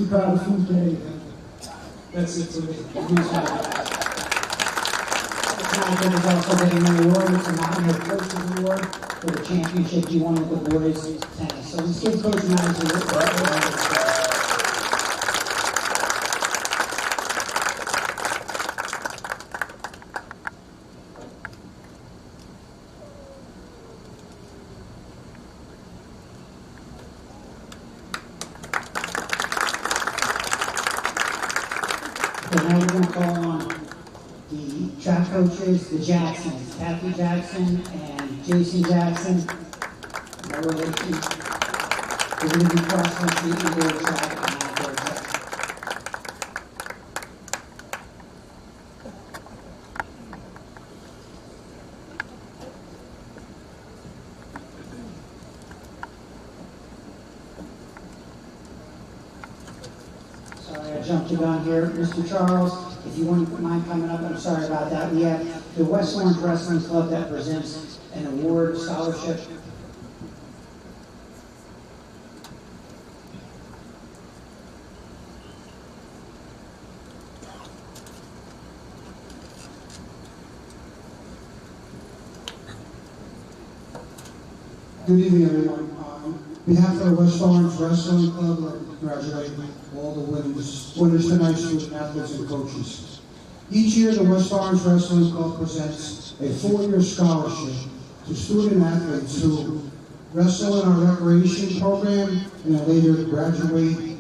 proud of Funke. That's it for me. Jonathan is also getting an award. It's a Mountaineer Coach's Award for the championship he won with the boys tennis. So let's give Coach Max a award. Now we're going to call on the track coaches, the Jacksons, Kathy Jackson and Jason Jackson. They're going to be cross-country indoor track and outdoor track. Sorry, I jumped the gun here. Mr. Charles, if you wouldn't mind coming up, I'm sorry about that. We have the West Orange Wrestling Club that presents an award scholarship. Good evening, everyone. On behalf of the West Orange Wrestling Club, I'd like to congratulate all the winners tonight, student athletes and coaches. Each year, the West Orange Wrestling Club presents a 4-year scholarship to student athletes who wrestle in our recreation program and then later graduate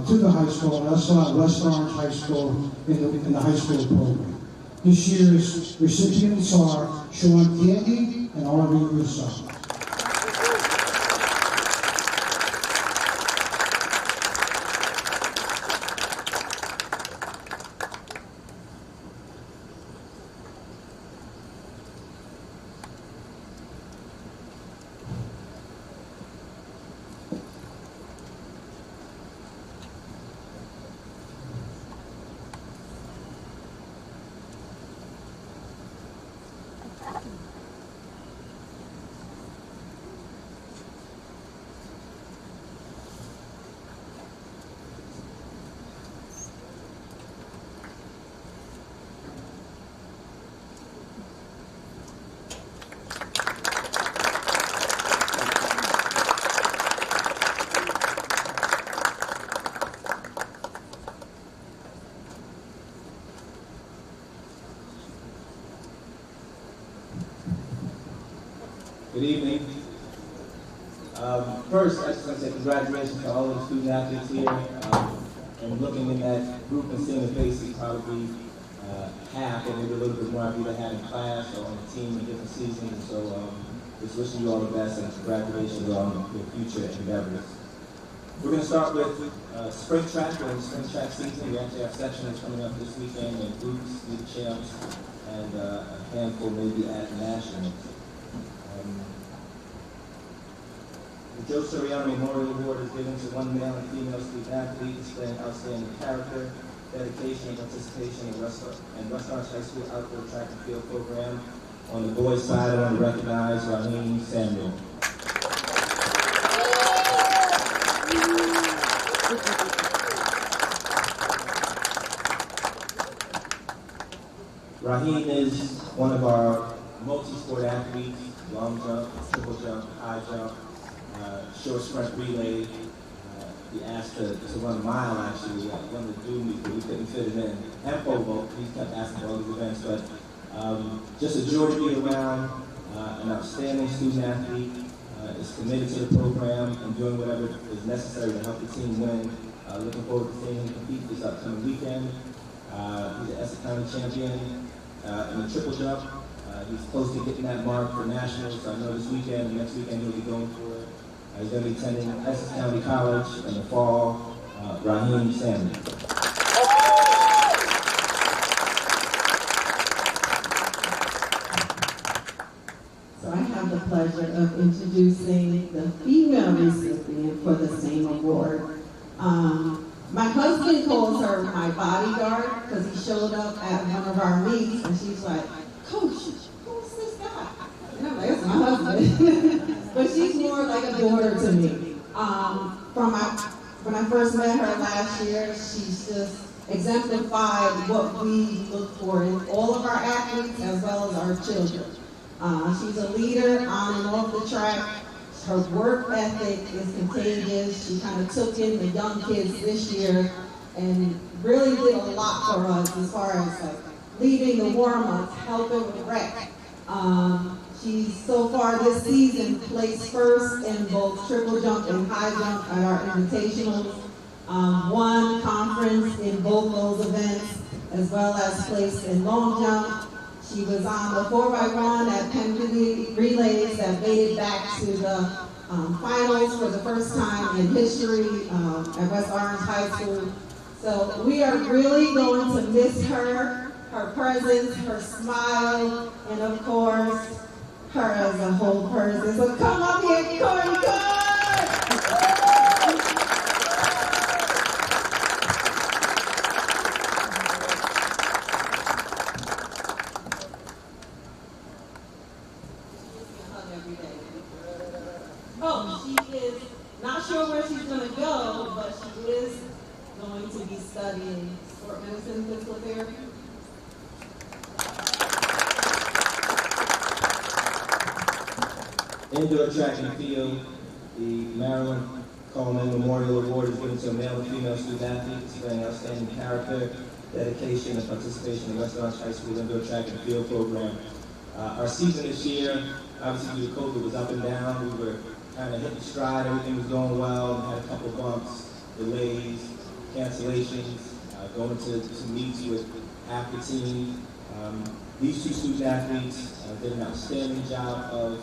to the high school and wrestle at West Orange High School in the high school program. This year's recipients are Sean Candy and Arlene Russo. Good evening. First, I just want to say congratulations to all of the student athletes here. And looking in that group and seeing the faces, probably half or maybe a little bit more of you that had in class or on the team in different seasons. So just wishing you all the best and congratulations on your future endeavors. We're going to start with spring track. During the spring track season, we actually have sections coming up this weekend and groups, league champs, and a handful maybe at nationals. The Joe Soriano Memorial Award is given to one male and female student athlete displaying outstanding character, dedication, and participation in West Orange High School outdoor track and field program. On the boys' side, I want to recognize Raheem Samuel. Raheem is one of our multi-sport athletes: long jump, triple jump, high jump, short sprint relay. He asked to run a mile actually, one of the dual meets, but we couldn't fit him in. And pole vault, he kept asking for all these events, but just a joy to be around, an outstanding student athlete, is committed to the program and doing whatever is necessary to help the team win. Looking forward to seeing him compete this upcoming weekend. He's an Essex County champion in the triple jump. He's close to getting that mark for nationals, so I know this weekend and next weekend he'll be going for it. He's going to be attending Essex County College in the fall. Raheem Samuel. So I have the pleasure of introducing the female recipient for the same award. My husband calls her my bodyguard because he showed up at one of our meets and she's like, "Coach, who's this guy?" And I'm like, "That's my husband." But she's more like a daughter to me. When I first met her last year, she's just exemplified what we look for in all of our athletes as well as our children. She's a leader on and off the track. Her work ethic is contagious. She kind of took in the young kids this year and really did a lot for us as far as like leading the warm-ups, helping with rec. She's so far this season placed first in both triple jump and high jump at our invitationals. Won conference in both those events, as well as placed in long jump. She was on the 4x1 at Penn Relays that made it back to the finals for the first time in history at West Orange High School. So we are really going to miss her presence, her smile, and of course, her as a whole person. So come up here, Corey Court! Oh, she is not sure where she's going to go, but she is going to be studying sport medicine, physical therapy. Indoor track and field, the Marilyn Coleman Memorial Award is given to a male and female student athlete displaying outstanding character, dedication, and participation in West Orange High School indoor track and field program. Our season this year, obviously due to COVID, was up and down. We were kind of hitting stride, everything was going well. We had a couple bumps, delays, cancellations, going to meets with half the team. These two student athletes did an outstanding job of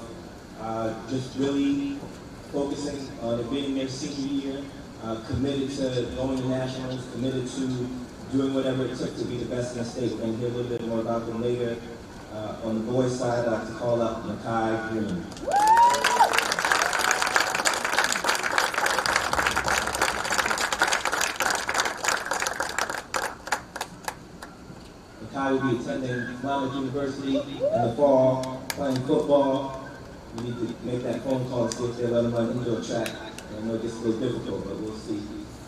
just really focusing on it being their senior year, committed to going to nationals, committed to doing whatever it took to be the best in the state. We're going to hear a little bit more about them later. On the boys' side, I'd like to call up Makai Green. Makai will be attending Monmouth University in the fall, playing football. We need to make that phone call to see if they let them run indoor track. I know it gets a little difficult, but we'll see.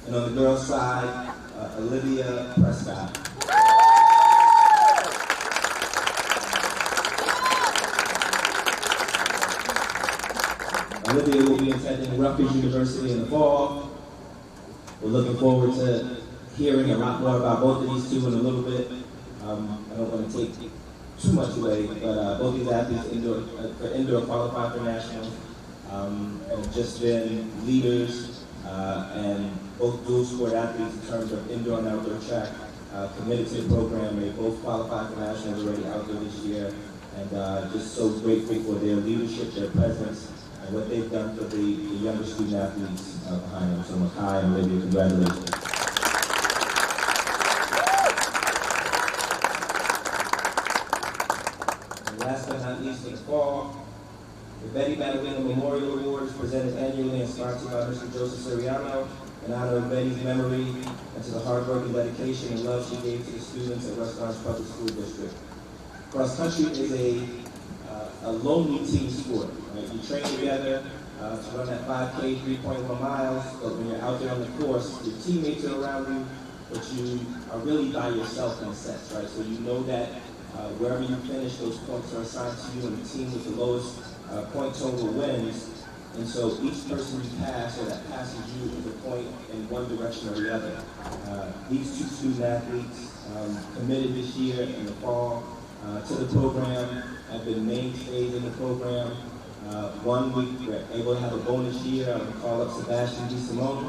And on the girls' side, Olivia Prescott. Olivia will be attending Rutgers University in the fall. We're looking forward to hearing a lot more about both of these two in a little bit. I don't want to take too much away, but both these athletes for indoor qualify for nationals and have just been leaders and both dual sport athletes in terms of indoor and outdoor track, committed to the program. They both qualified for nationals already outdoor this year, and just so grateful for their leadership, their presence, and what they've done for the younger student athletes behind them. So Makai and Olivia, congratulations. And last but not least, in the fall, The Betty Madalena Memorial Award is presented annually and sponsored by Mr. Joseph Soriano in honor of Betty's memory and to the hard work and dedication and love she gave to the students at West Orange Public School District. Cross country is a lonely team sport. Right? You train together to run that 5K, 3.1 miles, but when you're out there on the course, your teammates are around you, but you are really by yourself in a sense, right? So you know that wherever you finish, those points are assigned to you, and the team with the lowest point total wins. And so each person you pass, or that passes you, is a point in one direction or the other. These two student athletes committed this year in the fall to the program, have been mainstays in the program. One week we were able to have a bonus year. I'm going to call up Sebastian DeSimone.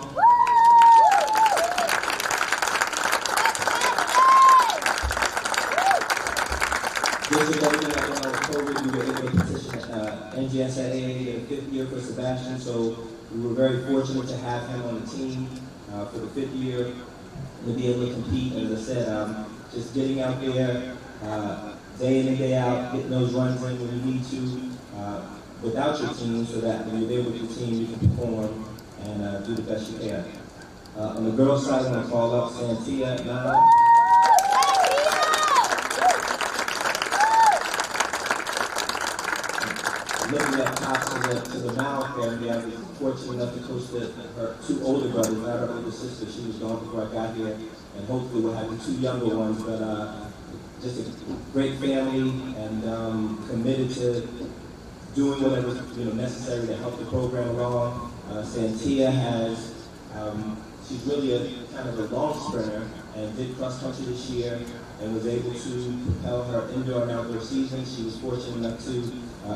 This is everything that went on with COVID. We were able to petition NGSAA in the 5th year for Sebastian, so we were very fortunate to have him on the team for the 5th year and to be able to compete. And as I said, just getting out there day in and day out, getting those runs in when you need to without your team, so that when you're there with your team, you can perform and do the best you can. On the girls' side, I'm going to call up Santia now. Looking at top to the mouth family, I was fortunate enough to coach her two older brothers, not her older sister. She was gone before I got here, and hopefully we'll have the two younger ones. But just a great family, and committed to doing whatever necessary to help the program along. Santia has, she's really a kind of a long sprinter, and did cross country this year, and was able to propel her indoor and outdoor season. She was fortunate enough to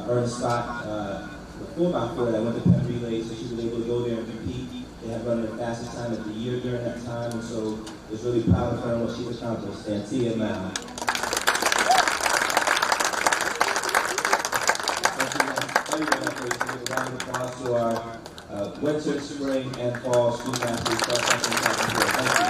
earn a spot the 4x4 that went to Penn Relay, so she was able to go there and compete. They have run their fastest time of the year during that time, and so I was really proud of her and what she's accomplished. Santia now. A round of applause to our winter, spring, and fall student athletes. Thank you.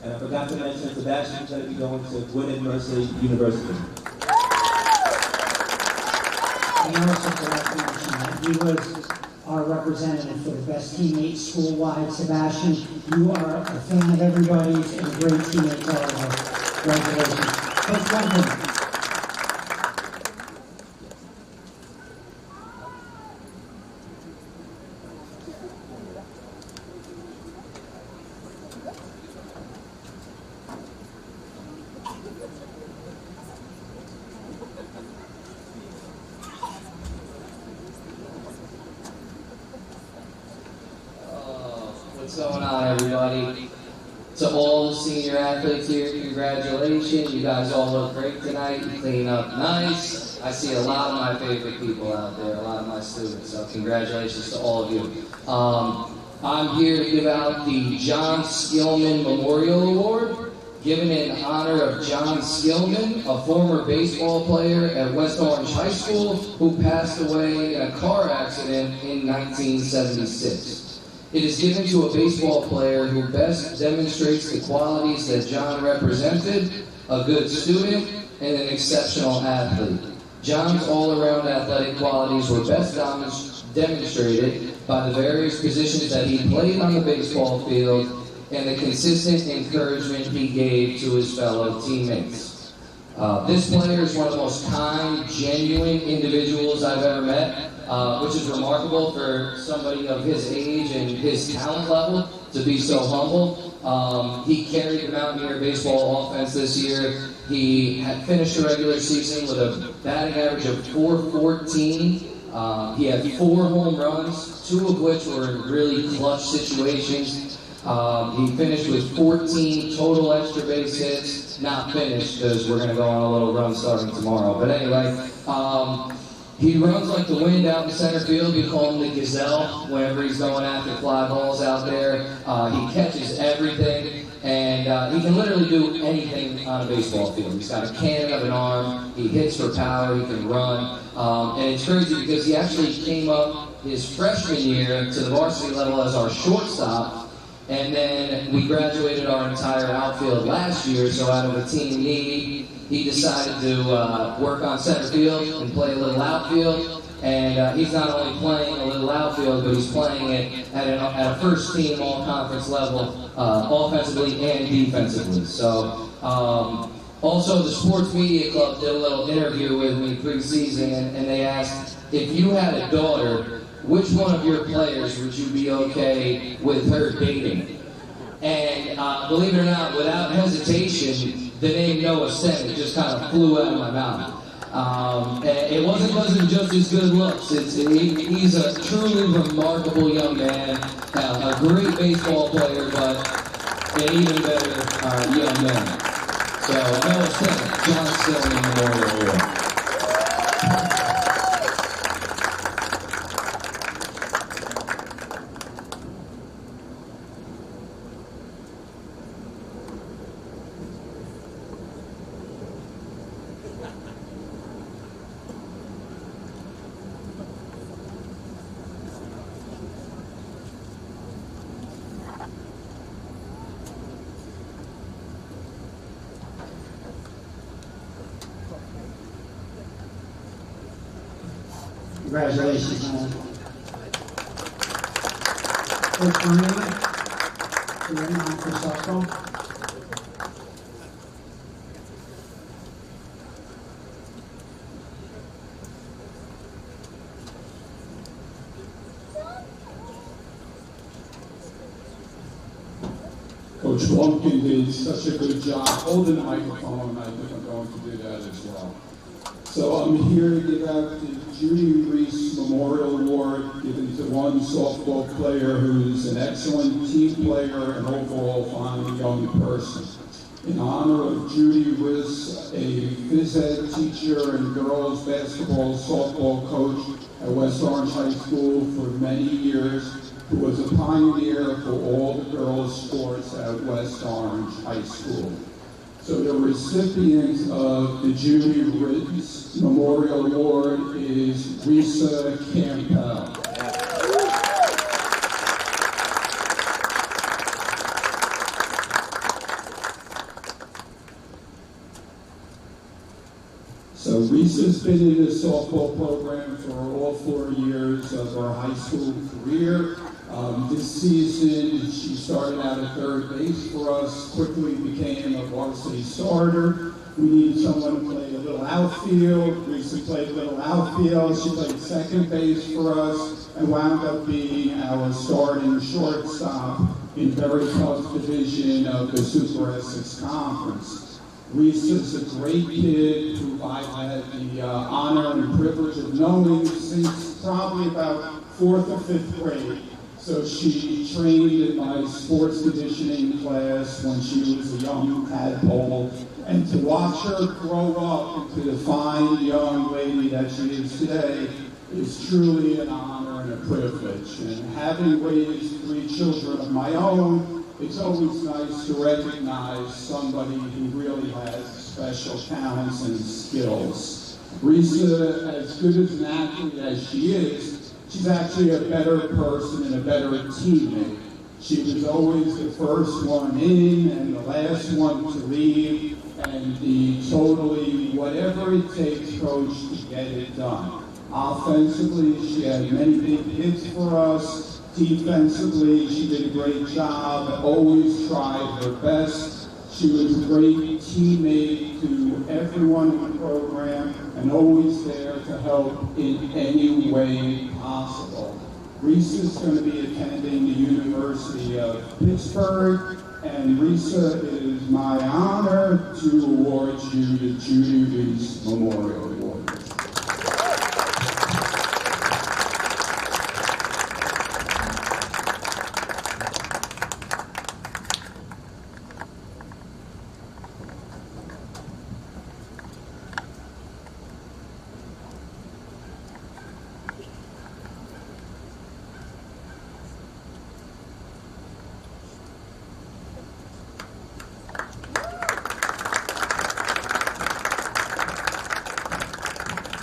And I forgot to mention Sebastian's going to be going to Gwynedd Mercy University. I also forgot to mention that he was our representative for the best teammate school-wide. Sebastian, you are a fan of everybody's and a great teammate to all of us. Congratulations. Let's welcome. What's going on, everybody? To all the senior athletes here, congratulations. You guys all look great tonight. You clean up nice. I see a lot of my favorite people out there, a lot of my students, so congratulations to all of you. I'm here to give out the John Skillman Memorial Award, given in honor of John Skillman, a former baseball player at West Orange High School who passed away in a car accident in 1976. It is given to a baseball player who best demonstrates the qualities that John represented, a good student, and an exceptional athlete. John's all-around athletic qualities were best demonstrated by the various positions that he played on the baseball field and the consistent encouragement he gave to his fellow teammates. This player is one of the most kind, genuine individuals I've ever met. Which is remarkable for somebody of his age and his talent level to be so humble. He carried the Mountaineer baseball offense this year. He had finished the regular season with a batting average of .414. He had 4 home runs, 2 of which were in really clutch situations. He finished with 14 total extra base hits, not finished because we're going to go on a little run starting tomorrow. But anyway, he runs like the wind out in center field. We call him the gazelle whenever he's going after fly balls out there. He catches everything, and he can literally do anything on a baseball field. He's got a cannon of an arm. He hits for power. He can run. And it's crazy because he actually came up his freshman year to the varsity level as our shortstop. And then we graduated our entire outfield last year, so out of a team need, he decided to work on center field and play a little outfield. And he's not only playing a little outfield, but he's playing it at a first team all-conference level, offensively and defensively. So, also the Sports Media Club did a little interview with me pre-season, and they asked, if you had a daughter, which one of your players would you be okay with her dating? And believe it or not, without hesitation, the name Noah Sten just kind of flew out of my mouth. And it wasn't because of just his good looks. He's a truly remarkable young man, a great baseball player, but an even better young man. So Noah Sten, John Stillman Memorial Award. Congratulations, man. Coach Bernie, you ready on for softball? Coach Lumpkin did such a good job holding the microphone. I think I'm going to do that as well. So I'm here to give out the Judy Reese Memorial Award given to one softball player who's an excellent team player and overall fine young person. In honor of Judy Reese, a phys ed teacher and girls basketball softball coach at West Orange High School for many years, who was a pioneer for all the girls' sports at West Orange High School. So the recipient of the Judy Reese Memorial Award is Risa Campbell. So Risa's been in the softball program for all 4 years of her high school career. This season, she started out at third base for us, quickly became a varsity starter. We needed someone to play a little outfield. Risa played a little outfield. She played second base for us and wound up being our starting shortstop in very tough division of the Super Essex Conference. Risa's a great kid who I've had the honor and privilege of knowing since probably about 4th or 5th grade. So she trained in my sports conditioning class when she was a young tadpole. And to watch her grow up into the fine young lady that she is today is truly an honor and a privilege. And having raised 3 children of my own, it's always nice to recognize somebody who really has special talents and skills. Risa, as good as an athlete as she is, she's actually a better person and a better teammate. She was always the first one in and the last one to leave, and the totally whatever it takes coach to get it done. Offensively, she had many big hits for us. Defensively, she did a great job, always tried her best. She was a great teammate to everyone in the program and always there to help in any way possible. Risa is going to be attending the University of Pittsburgh, and Risa, it is my honor to award you the Judy Reese Memorial Award.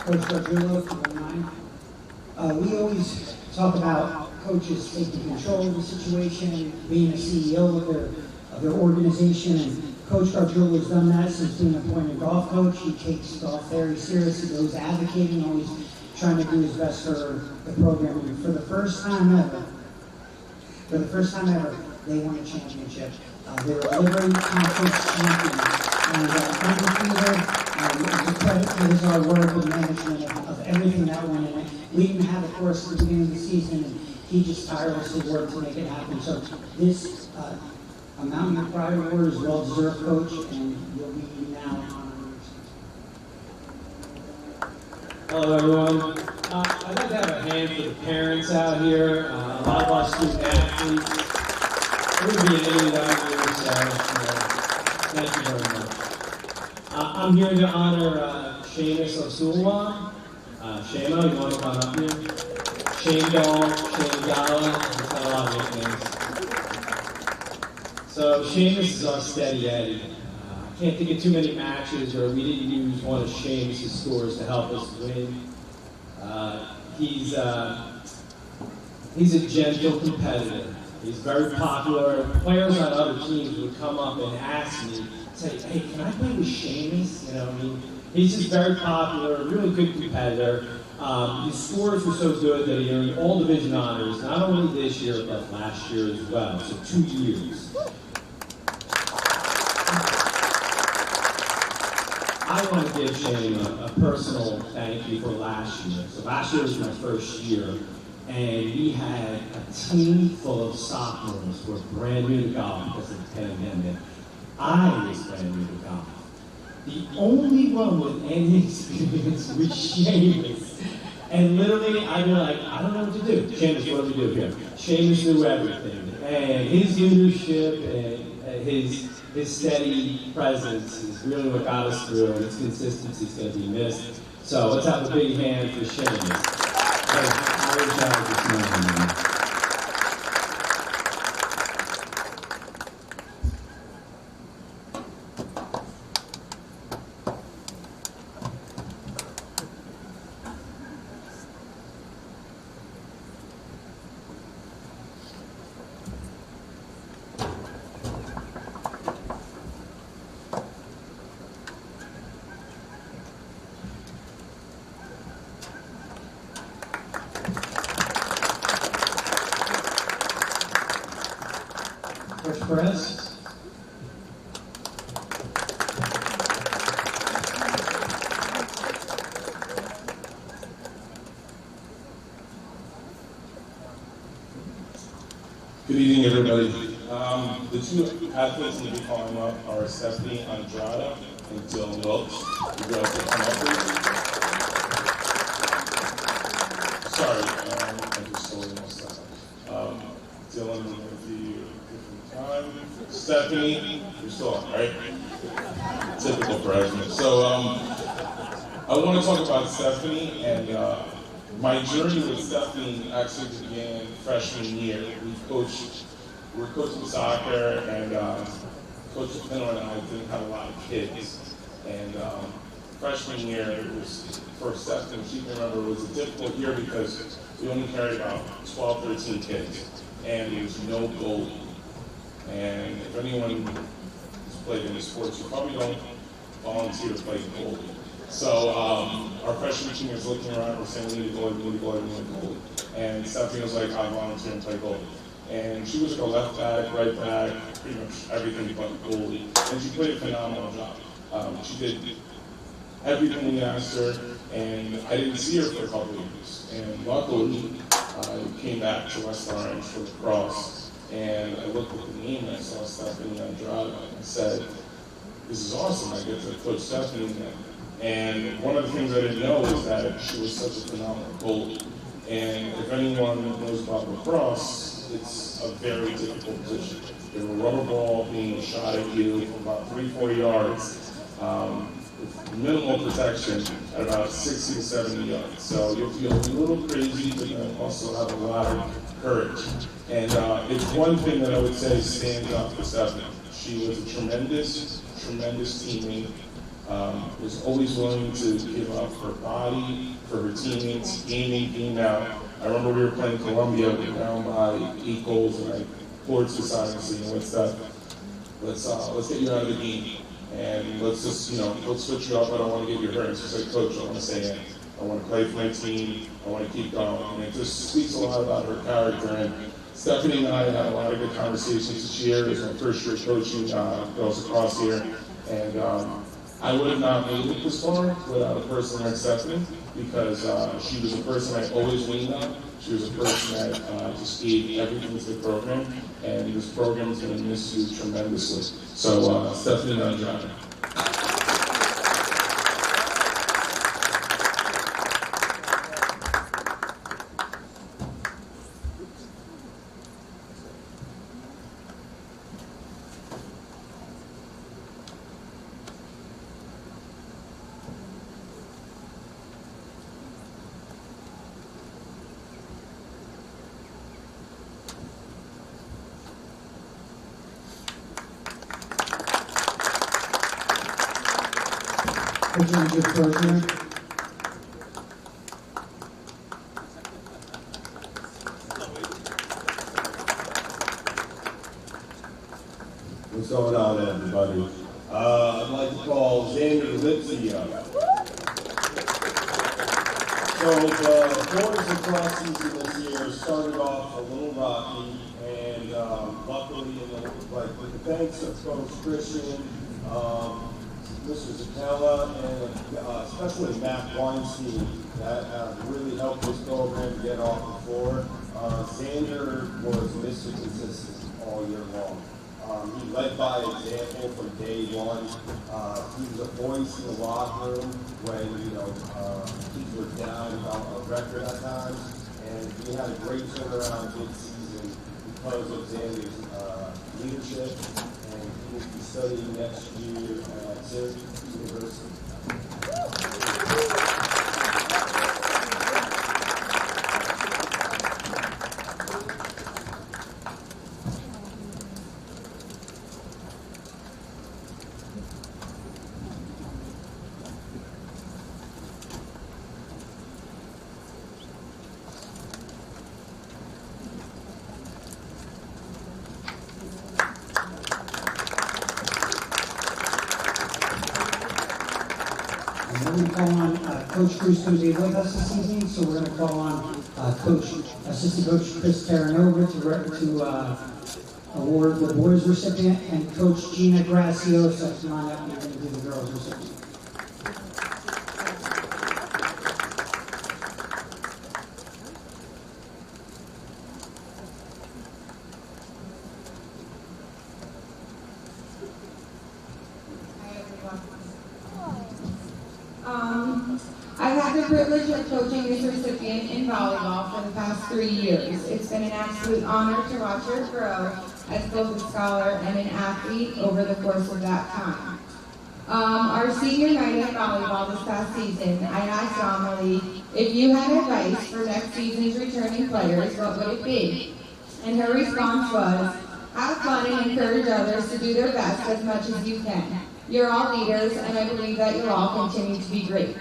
Coach Gardullo, from 09. We always talk about coaches taking control of the situation, being a CEO of their organization, and Coach Gardullo has done that since being appointed golf coach. He takes golf very seriously, goes advocating, always trying to do his best for the program. And for the first time ever, they won a championship. They were Liberty Conference champions, and undefeated. The credit to his hard work and management of everything that went in it. We didn't have, of course, at the beginning of the season, and he just tirelessly worked to make it happen. So this Mountain of Pride Award is well-deserved, Coach, and you'll be now honored. Hello, everyone. I'd like to have a hand for the parents out here. A lot of our student athletes. It would be an A without you, so thank you very much. I'm here to honor Seamus Osulwa. Shema, you want to come up here? Shane Doll, Shane Gala, he's got a lot of nicknames. So Seamus is our steady Eddie. I can't think of too many matches where we didn't use one of Seamus' scores to help us win. He's a gentle competitor. He's very popular. Players on other teams would come up and ask me, say, hey, can I play with Seamus? You know, I mean, he's just very popular, really good competitor. His scores were so good that he earned all division honors, not only this year, but last year as well, so 2 years. I want to give Shane a personal thank you for last year. So last year was my first year, and we had a team full of sophomores who were brand new to golf because of the pandemic. I was brand new to golf. The only one with any experience was Seamus. And literally, I'd be like, I don't know what to do. Seamus, what do we do here? Seamus knew everything. And his leadership and his steady presence is really what got us through, and his consistency is going to be missed. So let's have a big hand for Seamus. I wish I was this morning. Press. Good evening, everybody. The two athletes we'll be calling up are Stephanie Andrada and Dylan Wilkes. You guys can come up, please. Sorry, I just stole my stuff. Dylan, we're going to give you a different time. Stephanie, you're still on, right? Typical freshman. So, I want to talk about Stephanie, and my journey with Stephanie actually began freshman year. We were coaching soccer, and Coach Pinner and I didn't have a lot of kids. And freshman year, it was for Stephanie, she can remember, it was a difficult year because we only carried about 12, 13 kids, and there was no goalie. And if anyone has played any sports, you probably don't volunteer to play goalie. So our freshman team was looking around, we're saying, we need a goalie, we need a goalie, we need a goalie. And Stephanie was like, I'll volunteer and play goalie. And she was like a left back, right back, pretty much everything but goalie. And she played a phenomenal job. She did everything we asked her, and I didn't see her for a couple of years. And luckily, I came back to West Orange for the cross, and I looked at the name and I saw Stephanie Andrada, and I said, this is awesome, I get to coach Stephanie again. And one of the things I didn't know is that she was such a phenomenal goalie. And if anyone knows about lacrosse, it's a very difficult position. You have a rubber ball being shot at you from about 3-4 yards, with minimal protection at about 60 to 70 yards. So you'll feel a little crazy, but you also have a lot of courage. And it's one thing that I would say stands out for Stephanie. She was a tremendous teammate. is always willing to give up her body for her teammates, being out. I remember we were playing Columbia, we were down by 8 goals, and I poured to silence, let's get you out of the game, and let's just, let's switch you up. I don't want to get you hurt. She's like, Coach, I want to stay in. I want to play for my team. I want to keep going. And it just speaks a lot about her character. And Stephanie and I had a lot of good conversations this year. It was my first year coaching girls across here. And I would have not made it this far without a person like Stephanie, because she was a person I always leaned on. She was a person that just gave everything to the program. And this program is going to miss you tremendously. So, Stephanie Nandrada. What's going on, everybody? I'd like to call Xander Lipsy up. So the boys across season this year started off a little rocky, and luckily, with the thanks of Coach Christian, Mr. Zatella, and especially Matt Weinstein, that have really helped this program get off the floor. Xander was Mr. Consistent all year long. He led by example from day one. He was a voice in the locker room when, teams were down about a record at times. And we had a great turnaround mid-season because of Xander's leadership. And he will be studying next year at Syracuse University. Coach Cruz going to be with us this evening, so we're going to call on Assistant Coach Chris Terranova to award the boys recipient, and Coach Gina Graciosa to line up and we're going to do the girls recipient. I've had the privilege of coaching this recipient in volleyball for the past 3 years. It's been an absolute honor to watch her grow as both a scholar and an athlete over the course of that time. Our senior night in volleyball this past season, I asked Amelie, if you had advice for next season's returning players, what would it be? And her response was, have fun and encourage others to do their best as much as you can. You're all leaders, and I believe that you'll all continue to be great.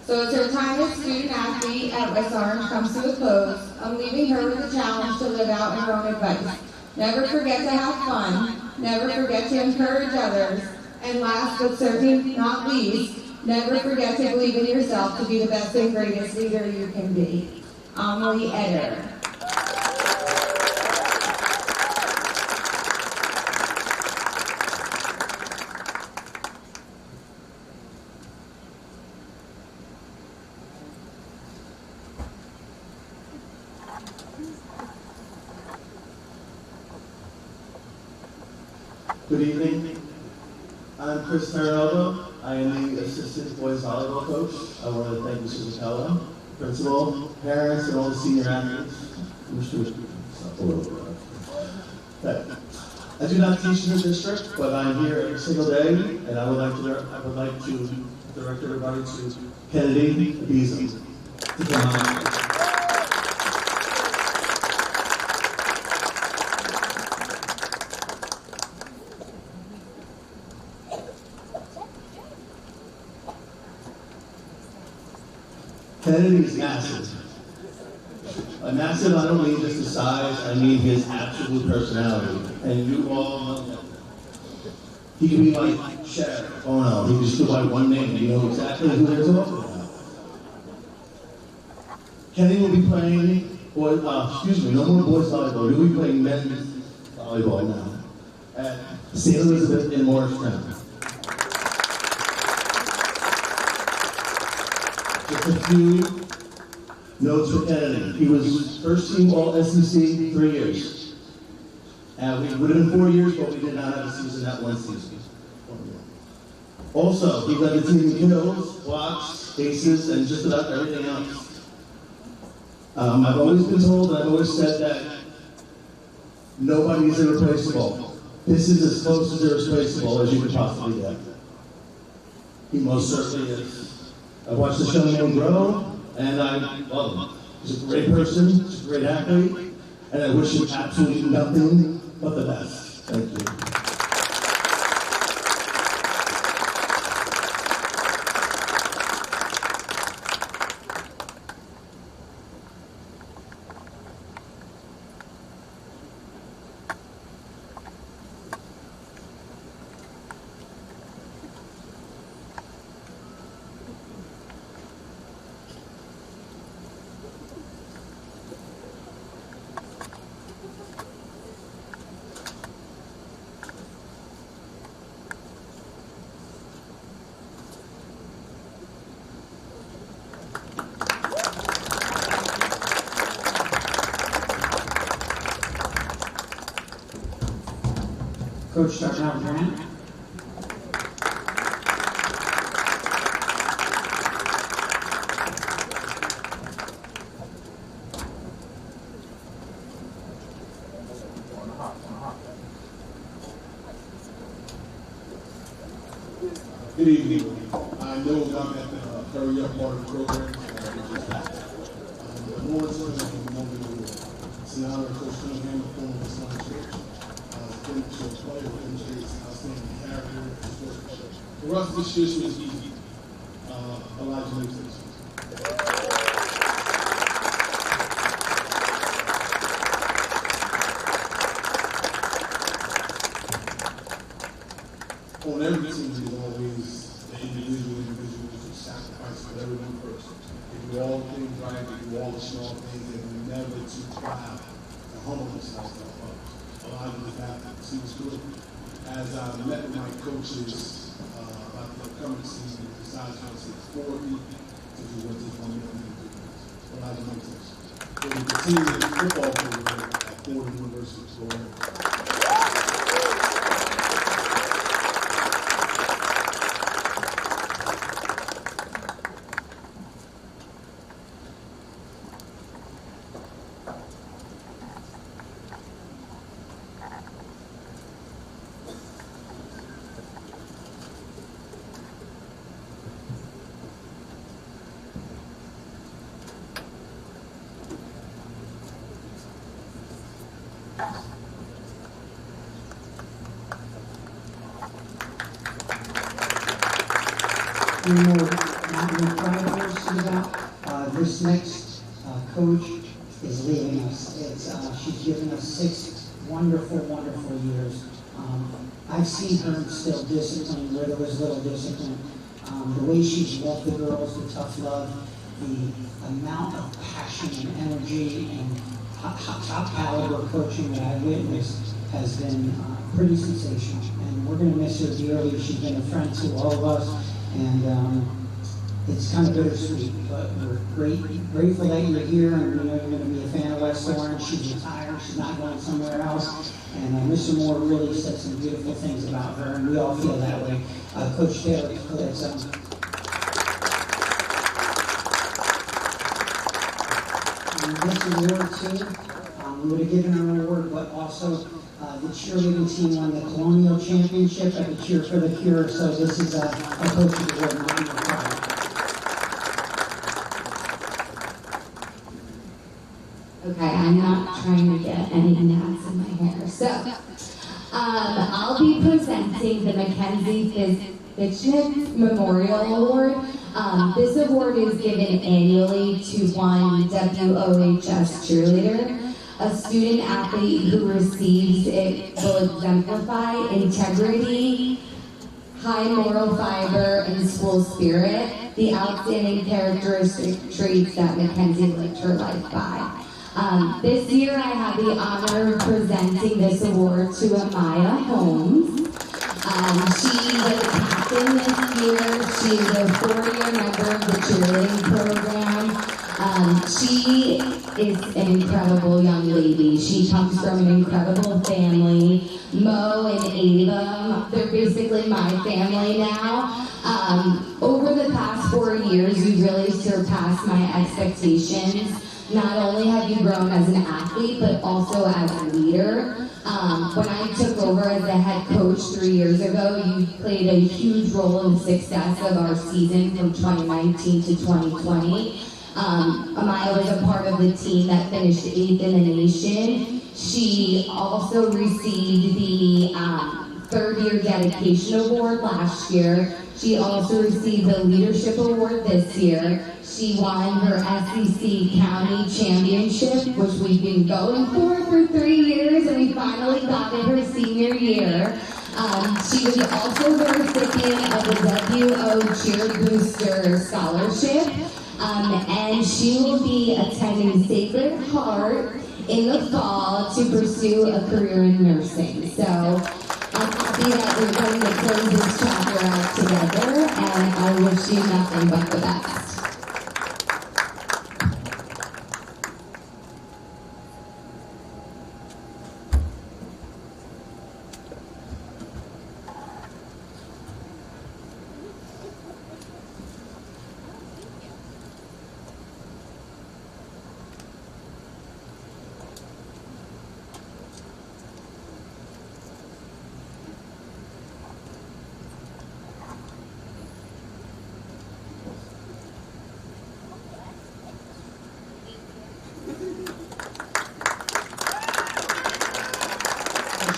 So as her time as student athlete at West Orange comes to a close, I'm leaving her with a challenge to live out her own advice. Never forget to have fun, never forget to encourage others, and last but certainly not least, never forget to believe in yourself to be the best and greatest leader you can be. Amelie Eder. Good evening. I'm Chris Terranova. I am the assistant boys volleyball coach. I want to thank Mr. Zatella, principal, parents, and all the senior athletes. I do not teach in the district, but I'm here every single day, and I would like to direct everybody to Kennedy Beasley to come on. Kennedy is massive. By massive, I don't mean just the size, I mean his absolute personality. And you all know that. He can be like Sheriff. Oh no, he can just go by one name and you know exactly who they're talking about. Kenny will be playing, no more boys volleyball. He'll be playing men's volleyball now at St. Elizabeth in Morristown. Just a few notes for Kennedy. He was first team All-SEC 3 years. We would have been 4 years, but we did not have a season that one season. Also, he led the team in kills, blocks, aces, and just about everything else. I've always been told, and I've always said that nobody is irreplaceable. This is as close as irreplaceable as you could possibly get. He most certainly is. I've watched the young man grow, and I love him. He's a great person, he's a great athlete, and I wish him absolutely nothing but the best. Thank you. Coach Darnell Grant. Good evening. I know I'm at the hurry up part of the program. The more it's going to be more than it's an honor to Coach Cunningham, the former Wisconsin coach. Demonstrates player, demonstrates outstanding character and sportsmanship. For us, this year was easy. Elijah makes this. On every team, there's always the individuals who sacrifice for everyone first. They do all the things right, they do all the small things, and they're never too proud to humble themselves to others. Elijah was happy to see us good. As I met with my coaches about the upcoming season, we decided to take 4 weeks to do what this one year to do. Elijah makes this. So we continue the football program at Fordham University. So This next coach is leaving us. She's given us 6 wonderful, wonderful years. I've seen her instill discipline where there was little discipline. The way she's loved the girls, the tough love, the amount of passion and energy and top caliber coaching that I've witnessed has been pretty sensational. And we're going to miss her dearly. She's been a friend to all of us. And it's kind of bittersweet, but we're grateful that you're here, and we know you're going to be a fan of West Orange. She's retired, she's not going somewhere else, and Mr. Moore really said some beautiful things about her, and we all feel that way. Coach Taylor, go ahead, son. And this award, too, we would have given her an award, but also the cheerleading team won the Colonial Championship at the Cheer for the Cure, so this is a coach's award, not your pride. Okay, I'm not trying to get any gnats in my hair. So, I'll be presenting the Mackenzie Fitchett Memorial Award. This award is given annually to one WOHS cheerleader. A student athlete who receives it will exemplify integrity, high moral fiber, and school spirit, the outstanding characteristic traits that Mackenzie lived her life by. This year I have the honor of presenting this award to Amaya Holmes. She was a captain this year. She is a 4-year member of the cheerleading program. She is an incredible young lady. She comes from an incredible family. Mo and Ava, they're basically my family now. Over the past 4 years, you really surpassed my expectations. Not only have you grown as an athlete, but also as a leader. When I took over as the head coach 3 years ago, you played a huge role in the success of our season from 2019 to 2020. Amaya was a part of the team that finished 8th in the nation. She also received the 3rd-year dedication award last year. She also received the leadership award this year. She won her SEC County Championship, which we've been going for 3 years, and we finally got it her senior year. She was also the recipient of the WO Cheer Booster Scholarship, and she will be attending Sacred Heart in the fall to pursue a career in nursing. So I'm happy that we're going to close this chapter out together, and I wish you nothing but the best.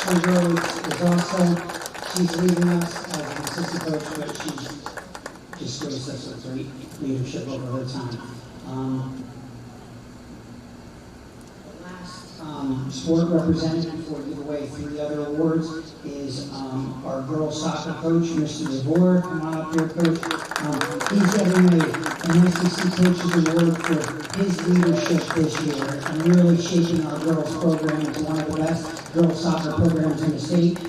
Ashley Rhodes is also, she's leaving us as an assistant coach, but she's just graced us with great leadership over her time. The last sport representative before we give away 3 other awards is our girls soccer coach, Mr. DeVore. Come on up here, coach. He's getting an SEC Coaches Award for his leadership this year and really shaping our girls program into one of the best girls soccer programs in the state.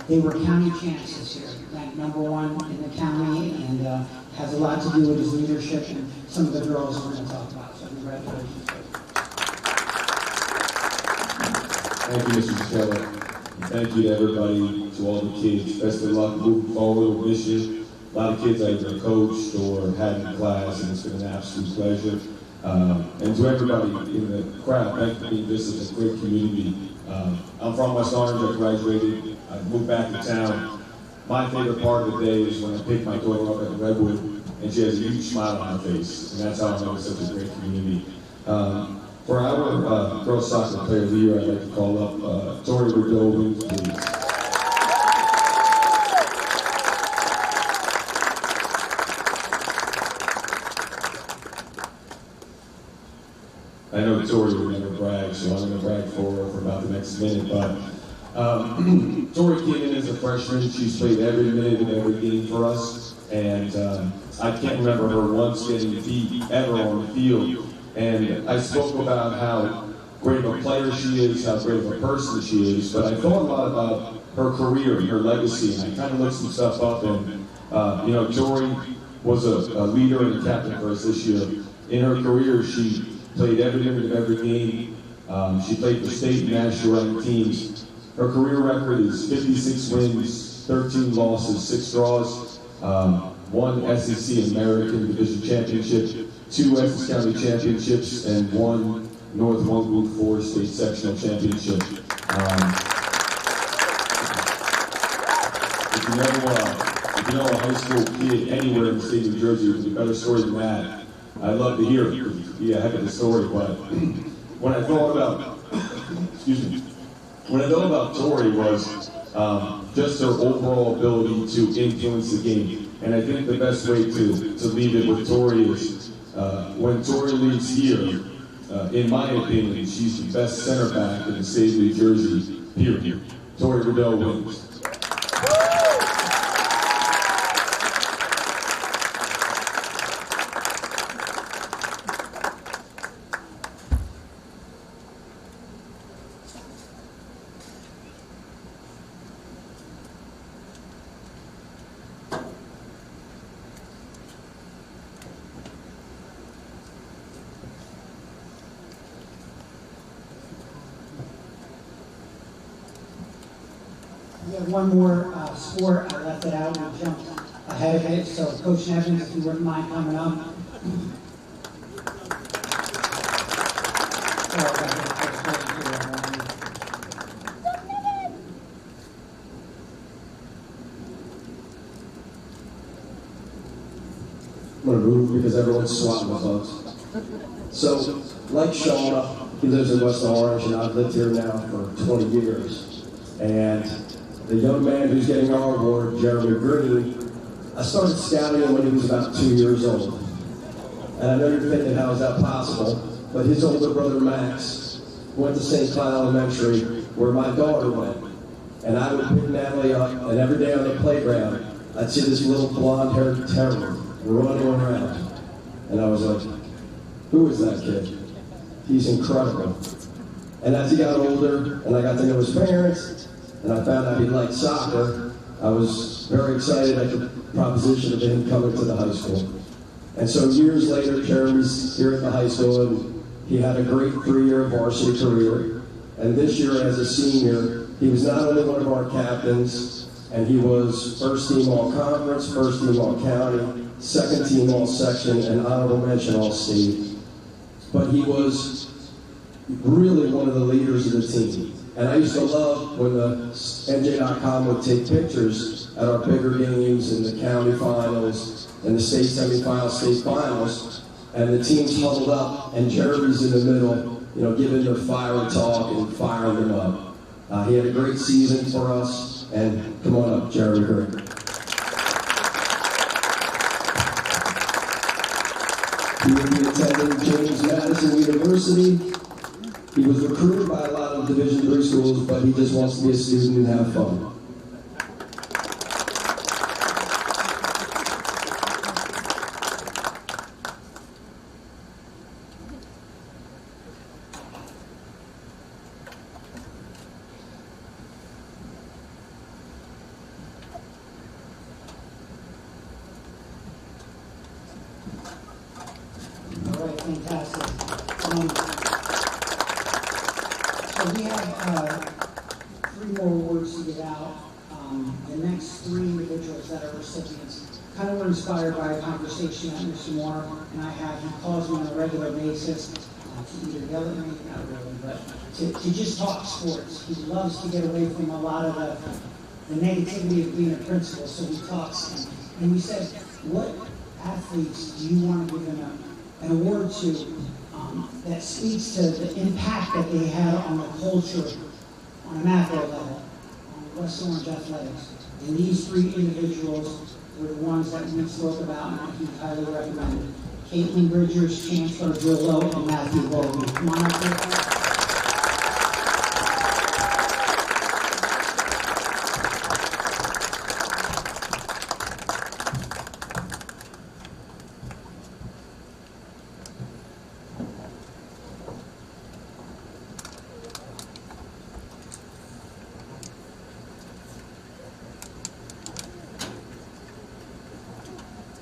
They were county champs this year, ranked #1 in the county, and has a lot to do with his leadership and some of the girls we're going to talk about. So congratulations. Thank you, Mr. Michelle. Thank you to everybody, to all the kids. Best of luck moving forward with this year. A lot of kids I've either coached or had in class, and it's been an absolute pleasure. And to everybody in the crowd, thank you for being this is a great community. I'm from West Orange. I graduated. I moved back to town. My favorite part of the day is when I pick my daughter up at Redwood, and she has a huge smile on her face, and that's how I know it's such a great community. For our girls soccer player of the year, I'd like to call up Tori Rideau, please. I know Tori would never brag, so I'm going to brag for her for about the next minute. But Tori came in as a freshman. She's played every minute of every game for us, and I can't remember her once getting beat ever on the field. And I spoke about how great of a player she is, how great of a person she is, but I thought a lot about her career and her legacy, and I kind of looked some stuff up, and you know, Tori was a leader and a captain for us this year. In her career, she played every minute of every game. She played for state and national ranked teams. Her career record is 56 wins, 13 losses, 6 draws, 1 SEC American Division Championship, 2 Essex County Championships, and 1 North 1 Group 4 State Sectional Championship. If you know a high school kid anywhere in the state of New Jersey with a better story than that, I'd love to hear it. It would be a heck of a story. But when I thought about, when I thought about Tori was just her overall ability to influence the game. And I think the best way to leave it with Tori is when Tori leaves here, in my opinion, she's the best center back in the state of New Jersey, period. Tori Riddell wins. We have one more sport. I left it out and I jumped ahead of it. So Coach Nevins, if you wouldn't mind coming up. I'm going to move because everyone's swatting my bugs. So, like Sean, he lives in West Orange, and I've lived here now for 20 years. And the young man who's getting our award, Jeremy Green, I started scouting him when he was about 2 years old. And I know you're thinking, how is that possible? But his older brother, Max, went to St. Cloud Elementary, where my daughter went. And I would pick Natalie up, and every day on the playground, I'd see this little blonde-haired terror running around. And I was like, who is that kid? He's incredible. And as he got older, and I got to know his parents, and I found out he liked soccer, I was very excited at the proposition of him coming to the high school. And so years later, Jeremy's here at the high school, and he had a great 3-year varsity career. And this year, as a senior, he was not only one of our captains, and he was first team all-conference, first team all-county, second team all-section, and honorable mention all-state. But he was really one of the leaders of the team. And I used to love when the NJ.com would take pictures at our bigger games in the county finals and the state semifinals, state finals, and the teams huddled up, and Jeremy's in the middle, you know, giving the fire talk and firing them up. He had a great season for us, and come on up, Jeremy Green. He will be attending James Madison University. He was recruited by a lot of Division III schools, but he just wants to be a student and have fun. All right, fantastic. So we have 3 more awards to give out. The next 3 individuals that are recipients kind of were inspired by a conversation that Mr. Moore and I have. He calls me on a regular basis to either yell at me, not really, but to just talk sports. He loves to get away from a lot of the negativity of being a principal, so he talks. And we said, what athletes do you want to give an award to that speaks to the impact that they had on the culture on a macro level, on West Orange athletics? And these 3 individuals were the ones that we spoke about and he highly recommended. Caitlin Bridgers, Chancellor Joe Lowe, and Matthew Bowman. Come on up here.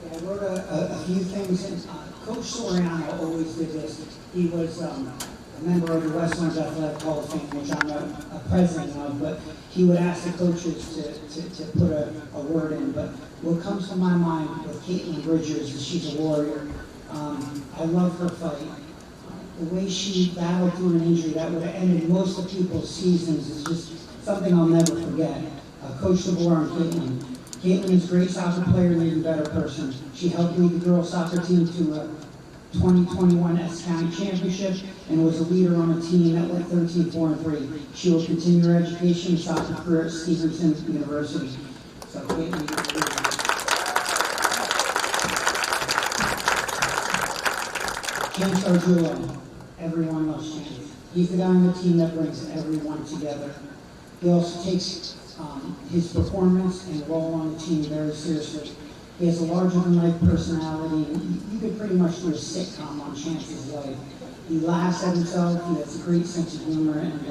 I wrote a few things, and Coach Soriano always did this. He was a member of the West Orange Athletic Hall of Fame, which I'm a president of, but he would ask the coaches to put a word in. But what comes to my mind with Caitlin Bridgers is she's a warrior. I love her fight. The way she battled through an injury that would have ended most of people's seasons is just something I'll never forget. Coach DeBoer and Caitlin. Caitlin is a great soccer player and an even better person. She helped lead the girls soccer team to a 2021 S County Championship and was a leader on a team that went 13-4-3. She will continue her education and soccer career at Stevenson University. So Caitlin, Chance Ardullo, everyone loves Chance. He's the guy on the team that brings everyone together. He also takes his performance and role on the team very seriously. He has a larger-than-life personality, and you could pretty much do a sitcom on Chance's life. He laughs at himself, he has a great sense of humor, and,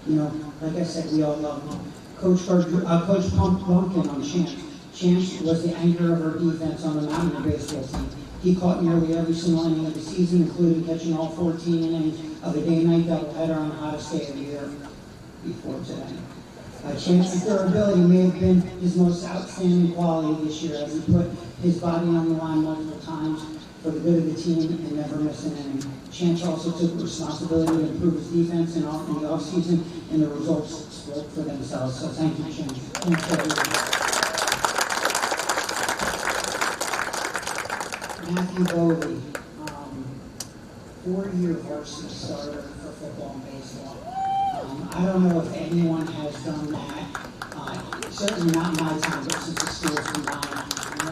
you know, like I said, we all love him. Coach Bumpkin on Chance. Chance was the anchor of our defense on the Mountaineer baseball team. He caught nearly every single inning of the season, including catching all 14 innings of a day-night doubleheader on the hottest day of the year before today. Chance's durability may have been his most outstanding quality this year, as he put his body on the line multiple times for the good of the team and never missed an inning. Chance also took responsibility to improve his defense in the offseason, and the results spoke for themselves. So thank you, Chance. Thanks for everything. Matthew Bovey, 4-year varsity starter for football and baseball. I don't know if anyone has done that. Certainly not in my time, but since the school's been on.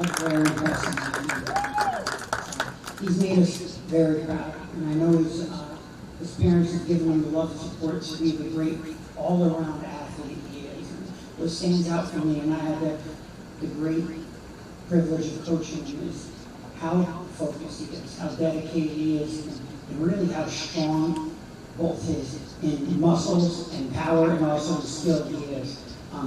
That's very impressive. He's made us very proud, and I know his parents have given him the love and support to be the great all-around athlete he is. And what stands out for me, and I had the great privilege of coaching him, is how focused he is, how dedicated he is, and really how strong both his in muscles and power and also in skill he is.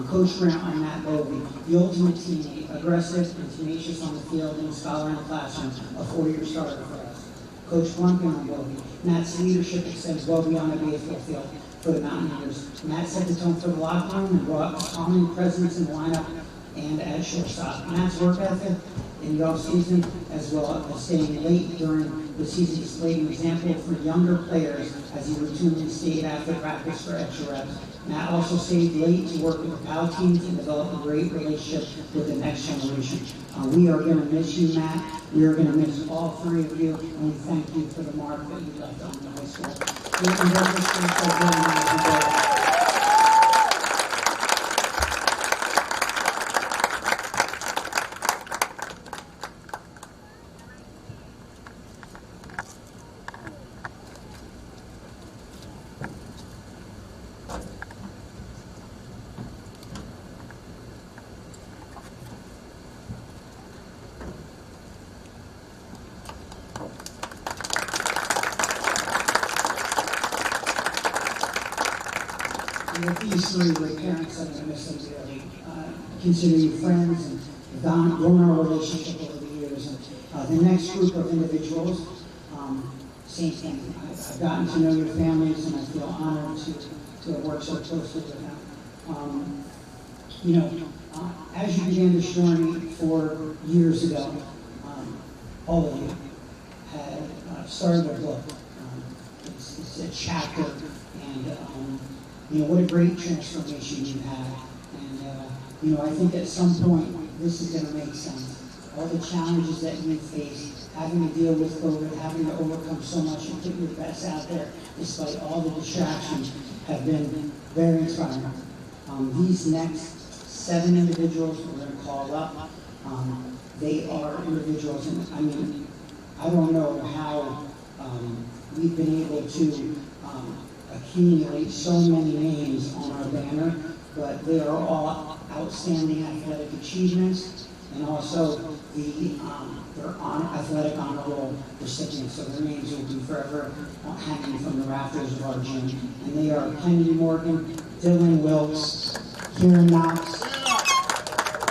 Coach Grant on Matt Bovey, the ultimate teammate, aggressive and tenacious on the field and a scholar in the classroom, a 4-year starter for us. Coach Blumpkin on Bovey, Matt's leadership extends well beyond a baseball field for the Mountaineers. Matt set the tone for the locker room and brought a calming presence in the lineup and at shortstop. Matt's work ethic in the offseason, as well as staying late during the season, displayed an example for younger players as he routinely stayed after practice for extra reps. Matt also stayed late to work with the PAL teams and develop a great relationship with the next generation. We are going to miss you, Matt. We are going to miss all 3 of you, and we thank you for the mark that you left on the high school. With these 3, the parents are going to miss them dearly. Consider you friends and have grown our relationship over the years. And the next group of individuals, same thing. I've gotten to know your families, and I feel honored to have worked so closely with them. You know, as you began this journey 4 years ago, all of you had started a book. It's a chapter, and you know, what a great transformation you had. And, you know, I think at some point, this is going to make sense. All the challenges that you face, having to deal with COVID, having to overcome so much and put your best out there, despite all the distractions, have been very inspiring. These next 7 individuals we're going to call up, they are individuals, and I mean, I don't know how we've been able to accumulate so many names on our banner, but they are all outstanding athletic achievements, and also their athletic honor roll recipients, so their names will be forever hanging from the rafters of our gym. And they are Kennedy Morgan, Dylan Wilkes, Kieran Knox,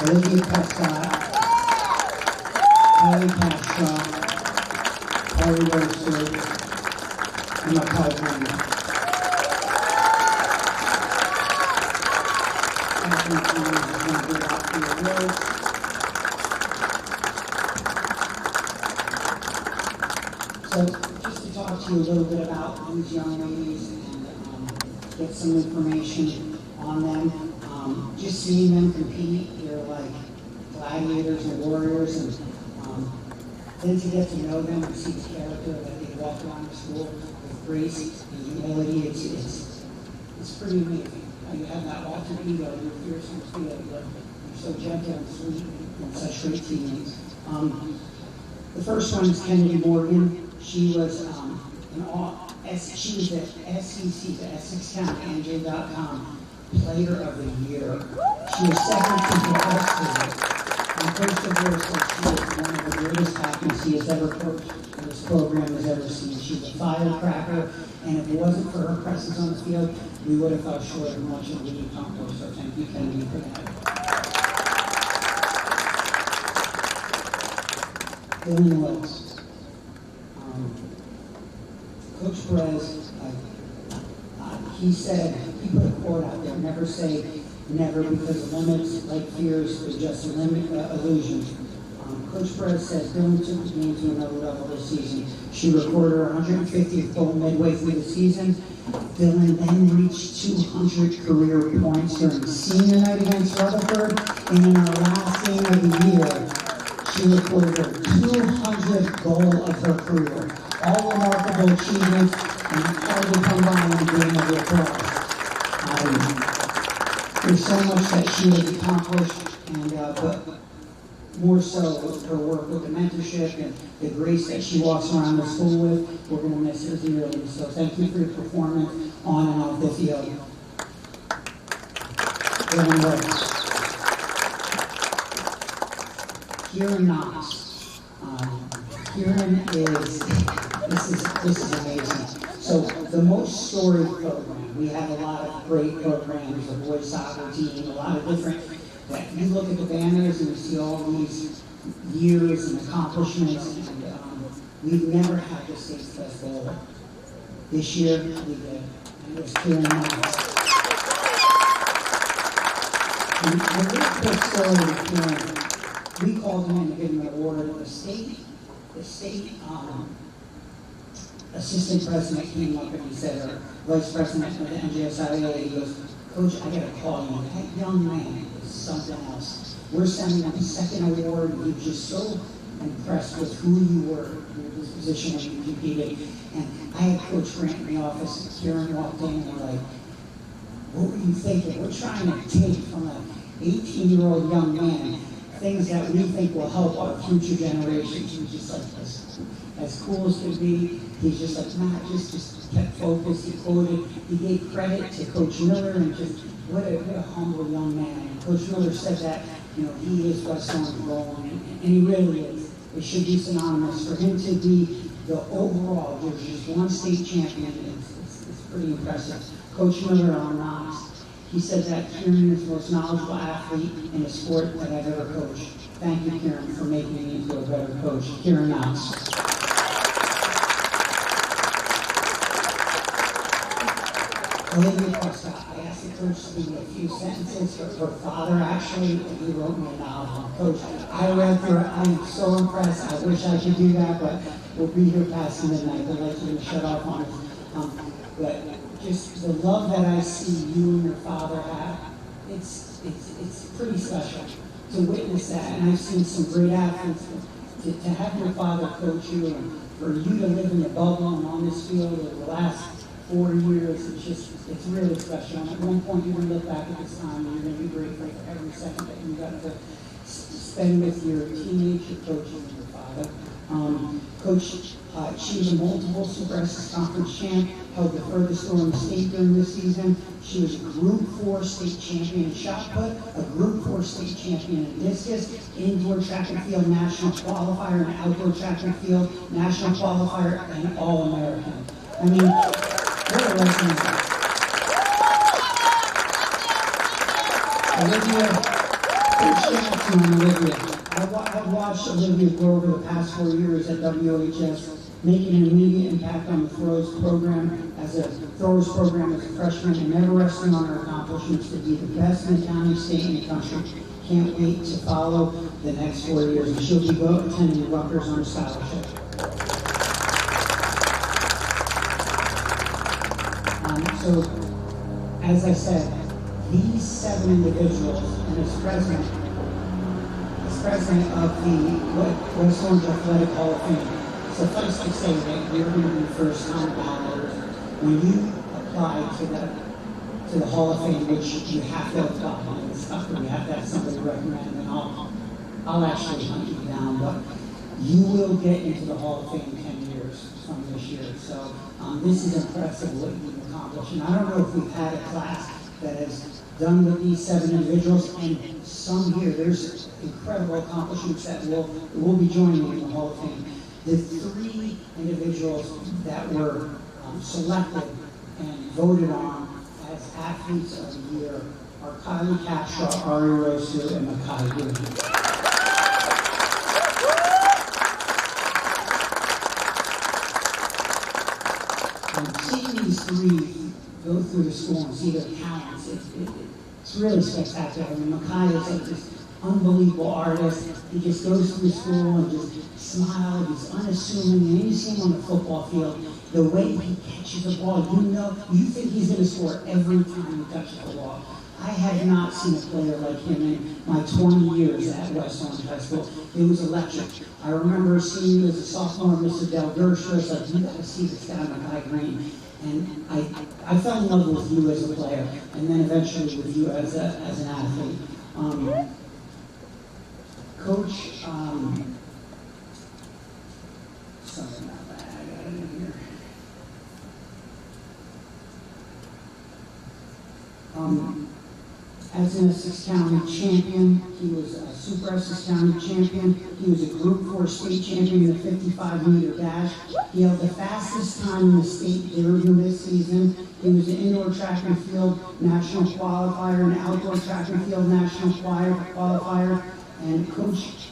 Olivia Prescott, Kelly Castro, Harry Roster, and Makai Green. So just to talk to you a little bit about these young ladies and get some information on them. Just seeing them compete, they're like gladiators and warriors, and then to get to know them and see the character that they walk around the school with grace and humility, it's pretty amazing. You have that alter ego, you're fierce and feel, but you're so gentle and sweet and such great teammates. The first one is Kennedy Morgan. She was she was at SEC, the Essex County NJ.com Player of the Year. She was second to the All-Star. And Coach DeVore said she is one of the greatest athletes he has ever coached and this program has ever seen. She's a firecracker, and if it wasn't for her presence on the field, we would have fell short of much of the accomplished. So thank you, Kennedy, for that. Dylan Wells. Coach Perez, he said, he put a quote out there, never say never, because limits, like fears, are just illusions. Coach Perez says Dylan took the game to another level this season. She recorded her 150th goal midway through the season. Dylan then reached 200 career points during senior night against Rutherford, and in our last game of the year, she recorded her 200th goal of her career. All remarkable achievements, and hard to come by in the game of lacrosse. There's so much that she has accomplished, and but more so with her work with the mentorship and the grace that she walks around the school with. We're going to miss her dearly. So thank you for your performance on and off the field. Kieran Knox. Kieran is, this is amazing. So the most storied program, we have a lot of great programs, the boys soccer team, a lot of different, that you look at the banners and you see all these years and accomplishments, and we've never had the state's best bowler. This year, we did, and it was Kieran Knox. And a real quick story with Kieran, we called him in to give him an award. The state assistant president came up and he said, or vice president of the NJSIA, he goes, Coach, I got to call you. That young man is something else. We're sending him a second award, and he was just so impressed with who you were in your position when you competed. And I had Coach Grant in the office, and Kieran walked in, and we're like, what were you thinking? We're trying to take from an 18-year-old young man things that we think will help our future generations. He's just like this, as cool as could be. He's just like, nah, just kept focused. He quoted, he gave credit to Coach Miller, and just what a humble young man. And Coach Miller said that, you know, he is West Orange rolling, and he really is. It should be synonymous for him to be the overall, there's just one state champion. It's pretty impressive. Coach Miller on Knox. He said that Kieran is the most knowledgeable athlete in a sport that I've ever coached. Thank you, Kieran, for making me into a better coach. Kieran Knox. Olivia Prescott. I asked the coach to give me a few sentences. Her father, actually, he wrote me a novel. Coach, I read through it. I'm so impressed. I wish I could do that, but we'll be here past midnight. I'd like you to shut off on us. But just the love that I see you and your father have, it's pretty special to witness that. And I've seen some great athletes. To have your father coach you, and for you to live in the bubble and on this field over the last 4 years, it's really special. And at one point, you're going to look back at this time and you're going to be grateful for every second that you got to spend with your teammates, your coaches, and your father. Coach, she was a multiple Progressive Conference champ, held the furthest score in the state during this season. She was a Group 4 state champion in shot put, a Group 4 state champion in discus, indoor track and field national qualifier, and outdoor track and field national qualifier, and All-American. I mean, what a lesson. Olivia, Coach Jackson and Olivia. I've watched Olivia grow over the past 4 years at WHS, making an immediate impact on the throws program as a freshman, and never resting on her accomplishments to be the best in the county, state, and the country. Can't wait to follow the next 4 years, and she'll be attending Rutgers on a scholarship. So, as I said, these 7 individuals, and as president of the West Orange Athletic Hall of Fame, suffice to say that you're going to be first-time balloters. When you apply to the Hall of Fame, which you have to apply, and it's tough, we have to have somebody recommend, and I'll actually hunt you down, but you will get into the Hall of Fame in 10 years. year. So this is impressive what you've accomplished. And I don't know if we've had a class that has done with these 7 individuals, and some here, there's incredible accomplishments that will be joining in the Hall of Fame. The 3 individuals that were selected and voted on as athletes of the year are Kylie Capshaw, Ari Rosu, and Makai Green. And seeing these 3 go through the school and see their talents, it's really spectacular. I mean, Makai is like this unbelievable artist. He just goes through school and just smiles. He's unassuming. And you see him on the football field, the way he catches the ball, you think he's going to score every time he touches the ball. I have not seen a player like him in my 20 years at West Orange High School. It was electric. I remember seeing you as a sophomore, Mr. Del Gersha. It's like, you got to see this guy, Makai Green. And I fell in love with you as a player, and then eventually with you as an athlete. Coach, something about that, I got it in here. As an Essex County champion, he was a Super Essex County champion. He was a Group 4 state champion in the 55-meter dash. He held the fastest time in the state during this season. He was an indoor track and field national qualifier, an outdoor track and field national qualifier, and Coach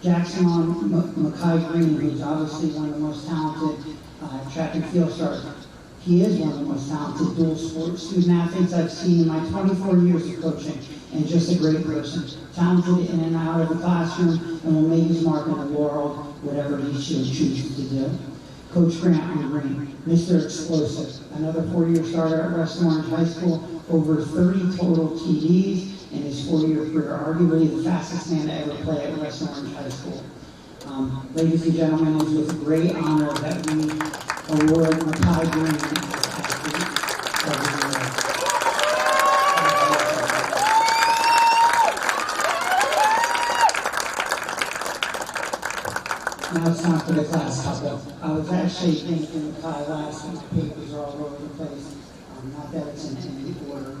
Jackson on Makai Green, who's obviously one of the most talented track and field stars. He is one of the most talented dual sport student athletes I've seen in my 24 years of coaching, and just a great person. Talented in and out of the classroom, and will make his mark in the world, whatever he chooses to do. Coach Grant Green, Mr. Explosive, another 4-year starter at West Orange High School, over 30 total TDs in his 4-year career, arguably the fastest man to ever play at West Orange High School. Ladies and gentlemen, it's with great honor that we award Makai Green as athlete of the year. Now it's time for the class couple. I was actually thinking Makai last, and the papers are all over the place. Not that it's in any order.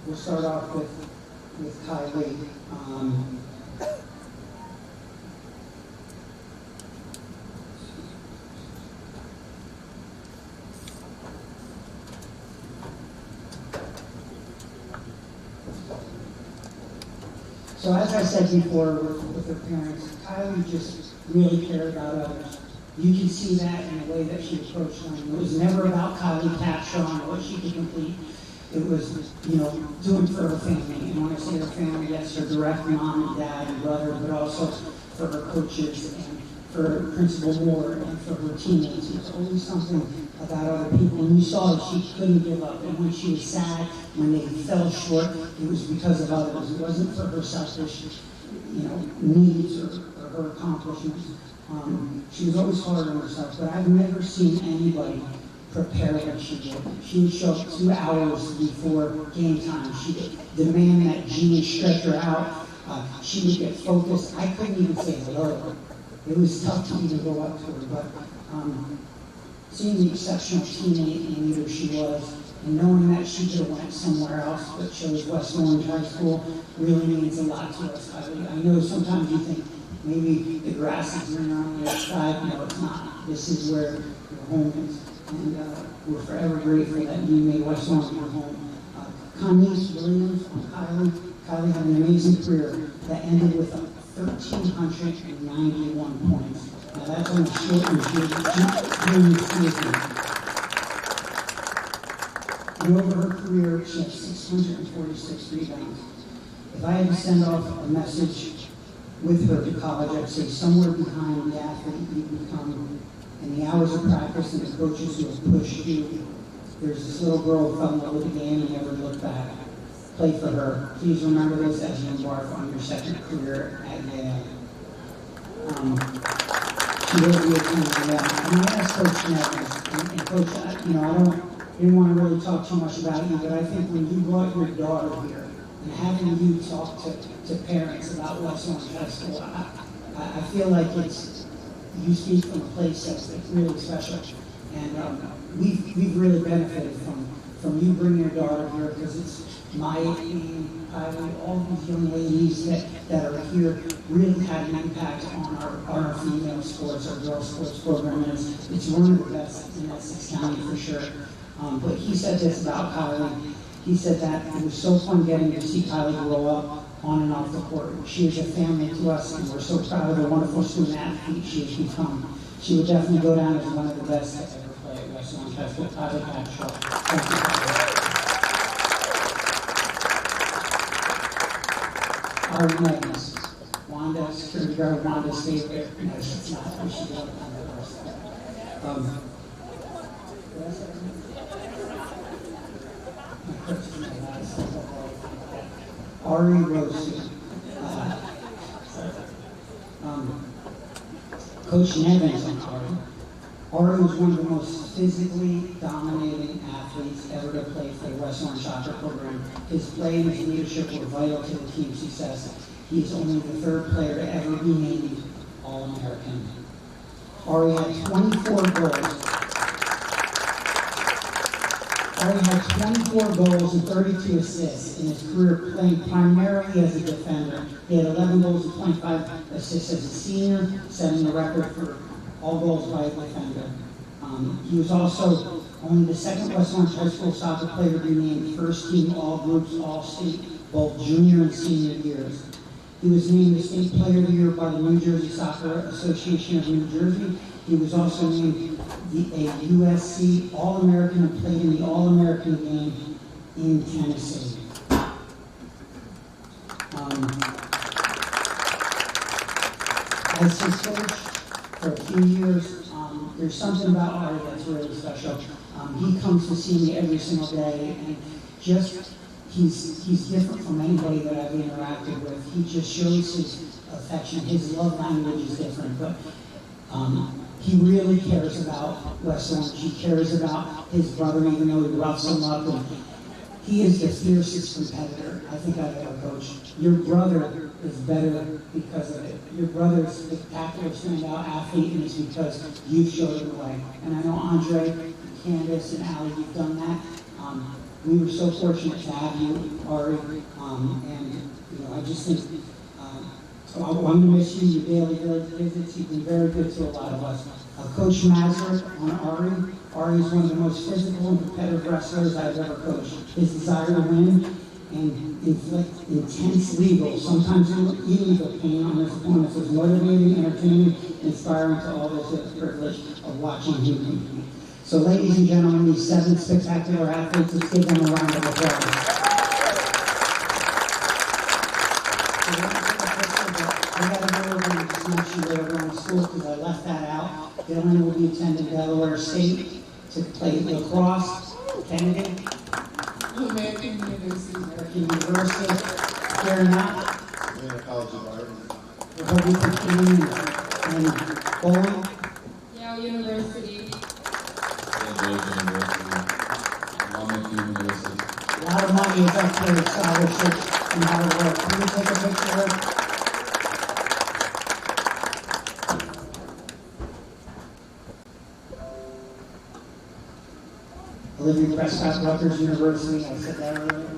We'll start off with Kylie. So as I said before with her parents, Kylie just really cared about others. You can see that in the way that she approached them. It was never about Kylie Capshaw and what she could complete. It was, doing for her family. And when I say her family, yes, her direct mom and dad and brother, but also for her coaches and for Principal Moore and for her teammates. It was always something about other people. And you saw that she couldn't give up. And when she was sad, when they fell short, it was because of others. It wasn't for her selfish, needs or her accomplishments. She was always hard on herself, but I've never seen anybody prepare like she did. She would show up 2 hours before game time. She would demand that Gene stretch her out. She would get focused. I couldn't even say hello. It was tough to even go up to her, but seeing the exceptional teammate and leader she was, and knowing that she could have went somewhere else but chose West Orange High School really means a lot to us. I know sometimes you think maybe the grass is greener on the other side. No, it's not. This is where your home is. And we're forever grateful that you made West Orange your home. Connice Williams on Kylie. Kylie had an amazing career that ended with 1,391 points. Now that's on a short and junior season. And over her career, she had 646 rebounds. If I had to send off a message with her to college, I'd say somewhere behind the athlete you become, and the hours of practice and the coaches who have pushed you, there's this little girl who fell in love with the game and never looked back. Play for her. Please remember this as you embark on your second career at Yale. She will be a team. And I asked Coach Nevins, and Coach, I didn't want to really talk too much about you, but I think when you brought your daughter here and having you talk to parents about West Orange High School, I feel like you speak from a place that's really special. And we've really benefited from you bringing your daughter here, because it's my team, all these young ladies that are here really had an impact on our female sports, our girls sports program, and it's one of the best in Essex County for sure. But he said this about Kylie. He said that it was so fun getting to see Kylie grow up on and off the court. She is a family to us, and we're so proud of the wonderful student athlete she has become. She would definitely go down as one of the best to ever play at West Orange High School. Kylie Bagshaw. Thank you. Our Magnus, Wanda, security guard, Wanda's favorite. No, she's not. We should go on the rest. Ari Rose. Coach Nevins on Ari. Ari was one of the most physically dominating athletes ever to play for the West Orange Soccer program. His play and his leadership were vital to the team's success. He is only the third player to ever be named All-American. Ari had 24 goals. Ari had 24 goals and 32 assists in his career playing primarily as a defender. He had 11 goals and 25 assists as a senior, setting the record for all goals by a defender. He was also only the second West Orange High School soccer player to be named first team all groups, all state, both junior and senior years. He was named the State Player of the Year by the New Jersey Soccer Association of New Jersey. He was also named a USC All-American and played in the All-American game in Tennessee. As his coach for a few years, there's something about Ari that's really special. He comes to see me every single day, and he's different from anybody that I've interacted with. He just shows his affection. His love language is different, but he really cares about West Orange. He cares about his brother, even though he roughs him up. And he is the fiercest competitor I think I've ever coached. Your brother is better because of it. Your brother is a spectacular standout athlete, and it's because you showed him the way. And I know Andre, Candace, and Allie, you've done that. We were so fortunate to have you, Ari, and I just think I'm going to miss you, your daily visits. You've been very good to a lot of us. Coach Mazur on Ari. Ari is one of the most physical and competitive wrestlers I've ever coached. His desire to win and inflict intense legal, sometimes illegal pain on his opponents is motivating, entertaining, inspiring to all those who have the privilege of watching him compete. So ladies and gentlemen, these 7 spectacular athletes, let's give them a round of applause. I got to go over and just mention they were going to school because I left that out. Dylan will be attending Delaware State to play lacrosse. Kennedy. American University. They're not. College of Art. We're hoping for Keenan and bowling. Yale University. A lot of money is up for scholarships and hard work. Can you take a picture of it? Olivia Prescott, Rutgers University. I said that earlier.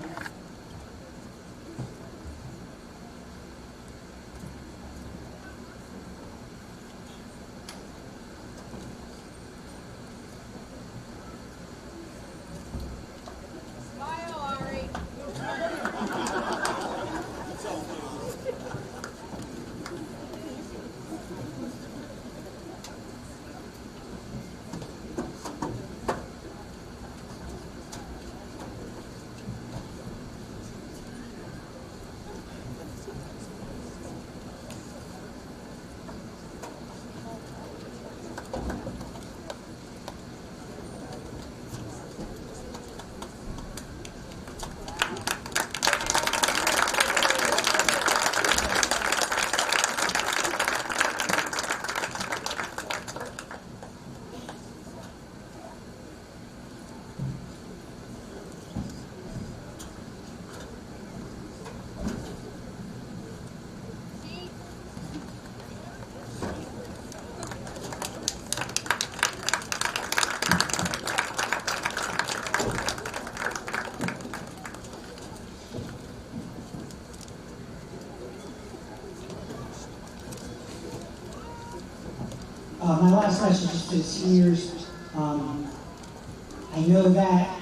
last message is to the seniors. I know that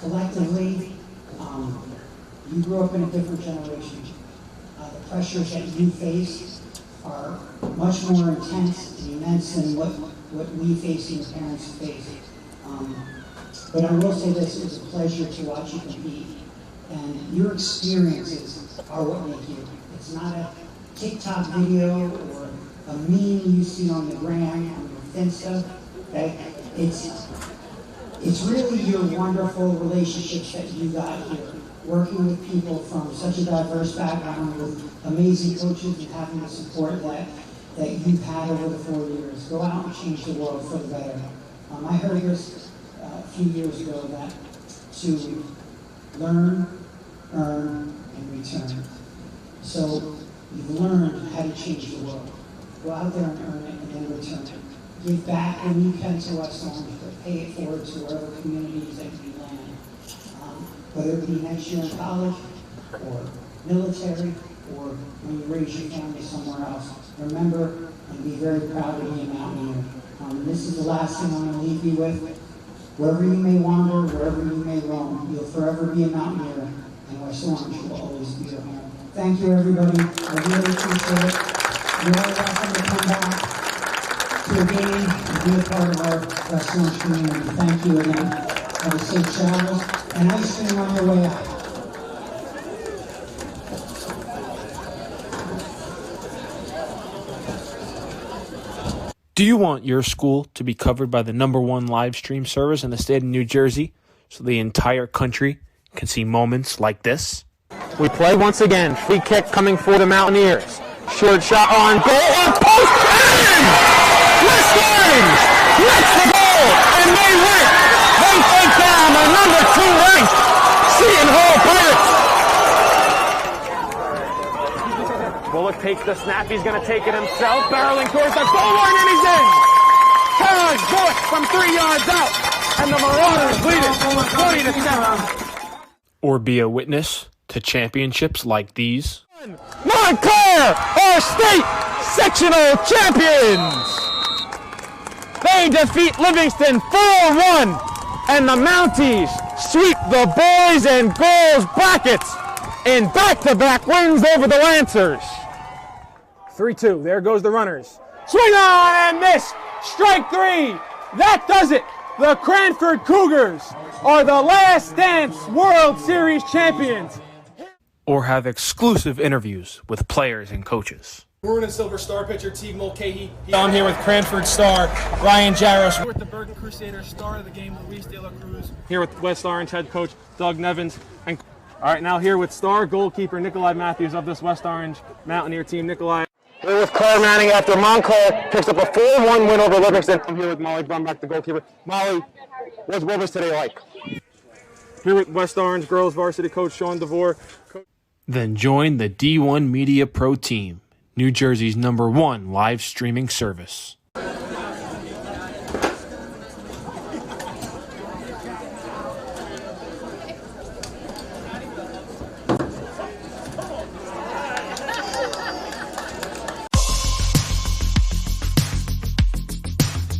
collectively, you grew up in a different generation. The pressures that you face are much more intense and immense than what we face and your parents face. But I will say this, it was a pleasure to watch you compete. And your experiences are what make you. It's not a TikTok video or a meme you see on the gram or your Finsta. Okay? It's really your wonderful relationships that you got here. Working with people from such a diverse background with amazing coaches and having the support that you've had over the 4 years. Go out and change the world for the better. I heard this a few years ago that to learn, earn, and return. So you've learned how to change the world. Go out there and earn it and then return it. Give back when you can to West Orange, but pay it forward to wherever communities that you land. Whether it be next year in college, or military, or when you raise your family somewhere else. Remember and be very proud to be a Mountaineer. This is the last thing I'm going to leave you with. Wherever you may wander, wherever you may roam, you'll forever be a Mountaineer, and West Orange will always be your home. Thank you, everybody. I really appreciate it. You're all welcome to come back to a game and be a part of our West Orange community. Thank you again. Have a safe travels and ice cream on your way out. Do you want your school to be covered by the #1 live stream service in the state of New Jersey so the entire country can see moments like this? We play once again. Free kick coming for the Mountaineers. Short shot on goal and post in! West Orange gets the goal and they win. They take down the #2 ranked Seton Hall Pirates. Bullock takes the snap. He's going to take it himself. Barreling towards the goal line and he's in. Charles Bullock from 3 yards out. And the Marauders lead it 20-7. Or be a witness to championships like these. Montclair are state sectional champions. They defeat Livingston 4-1. And the Mounties sweep the boys and girls brackets in back-to-back wins over the Lancers. 3-2. There goes the runners. Swing on and miss. Strike 3. That does it. The Cranford Cougars are the Last Dance World Series champions. Or have exclusive interviews with players and coaches. Maroon and Silver Star pitcher Teague Mulcahy. I'm here with Cranford star Ryan Jaros. We're with the Bergen Crusaders star of the game, Luis De La Cruz. Here with West Orange head coach Doug Nevins. And all right, now here with star goalkeeper Nikolai Matthews of this West Orange Mountaineer team. Nikolai. We're with Claire Manning after Montclair picks up a 4-1 win over Livingston. I'm here with Molly Brumback, the goalkeeper. Molly, what was today like? Here with West Orange girls varsity coach Sean DeVore. Then join the D1 Media Pro team, New Jersey's #1 live streaming service.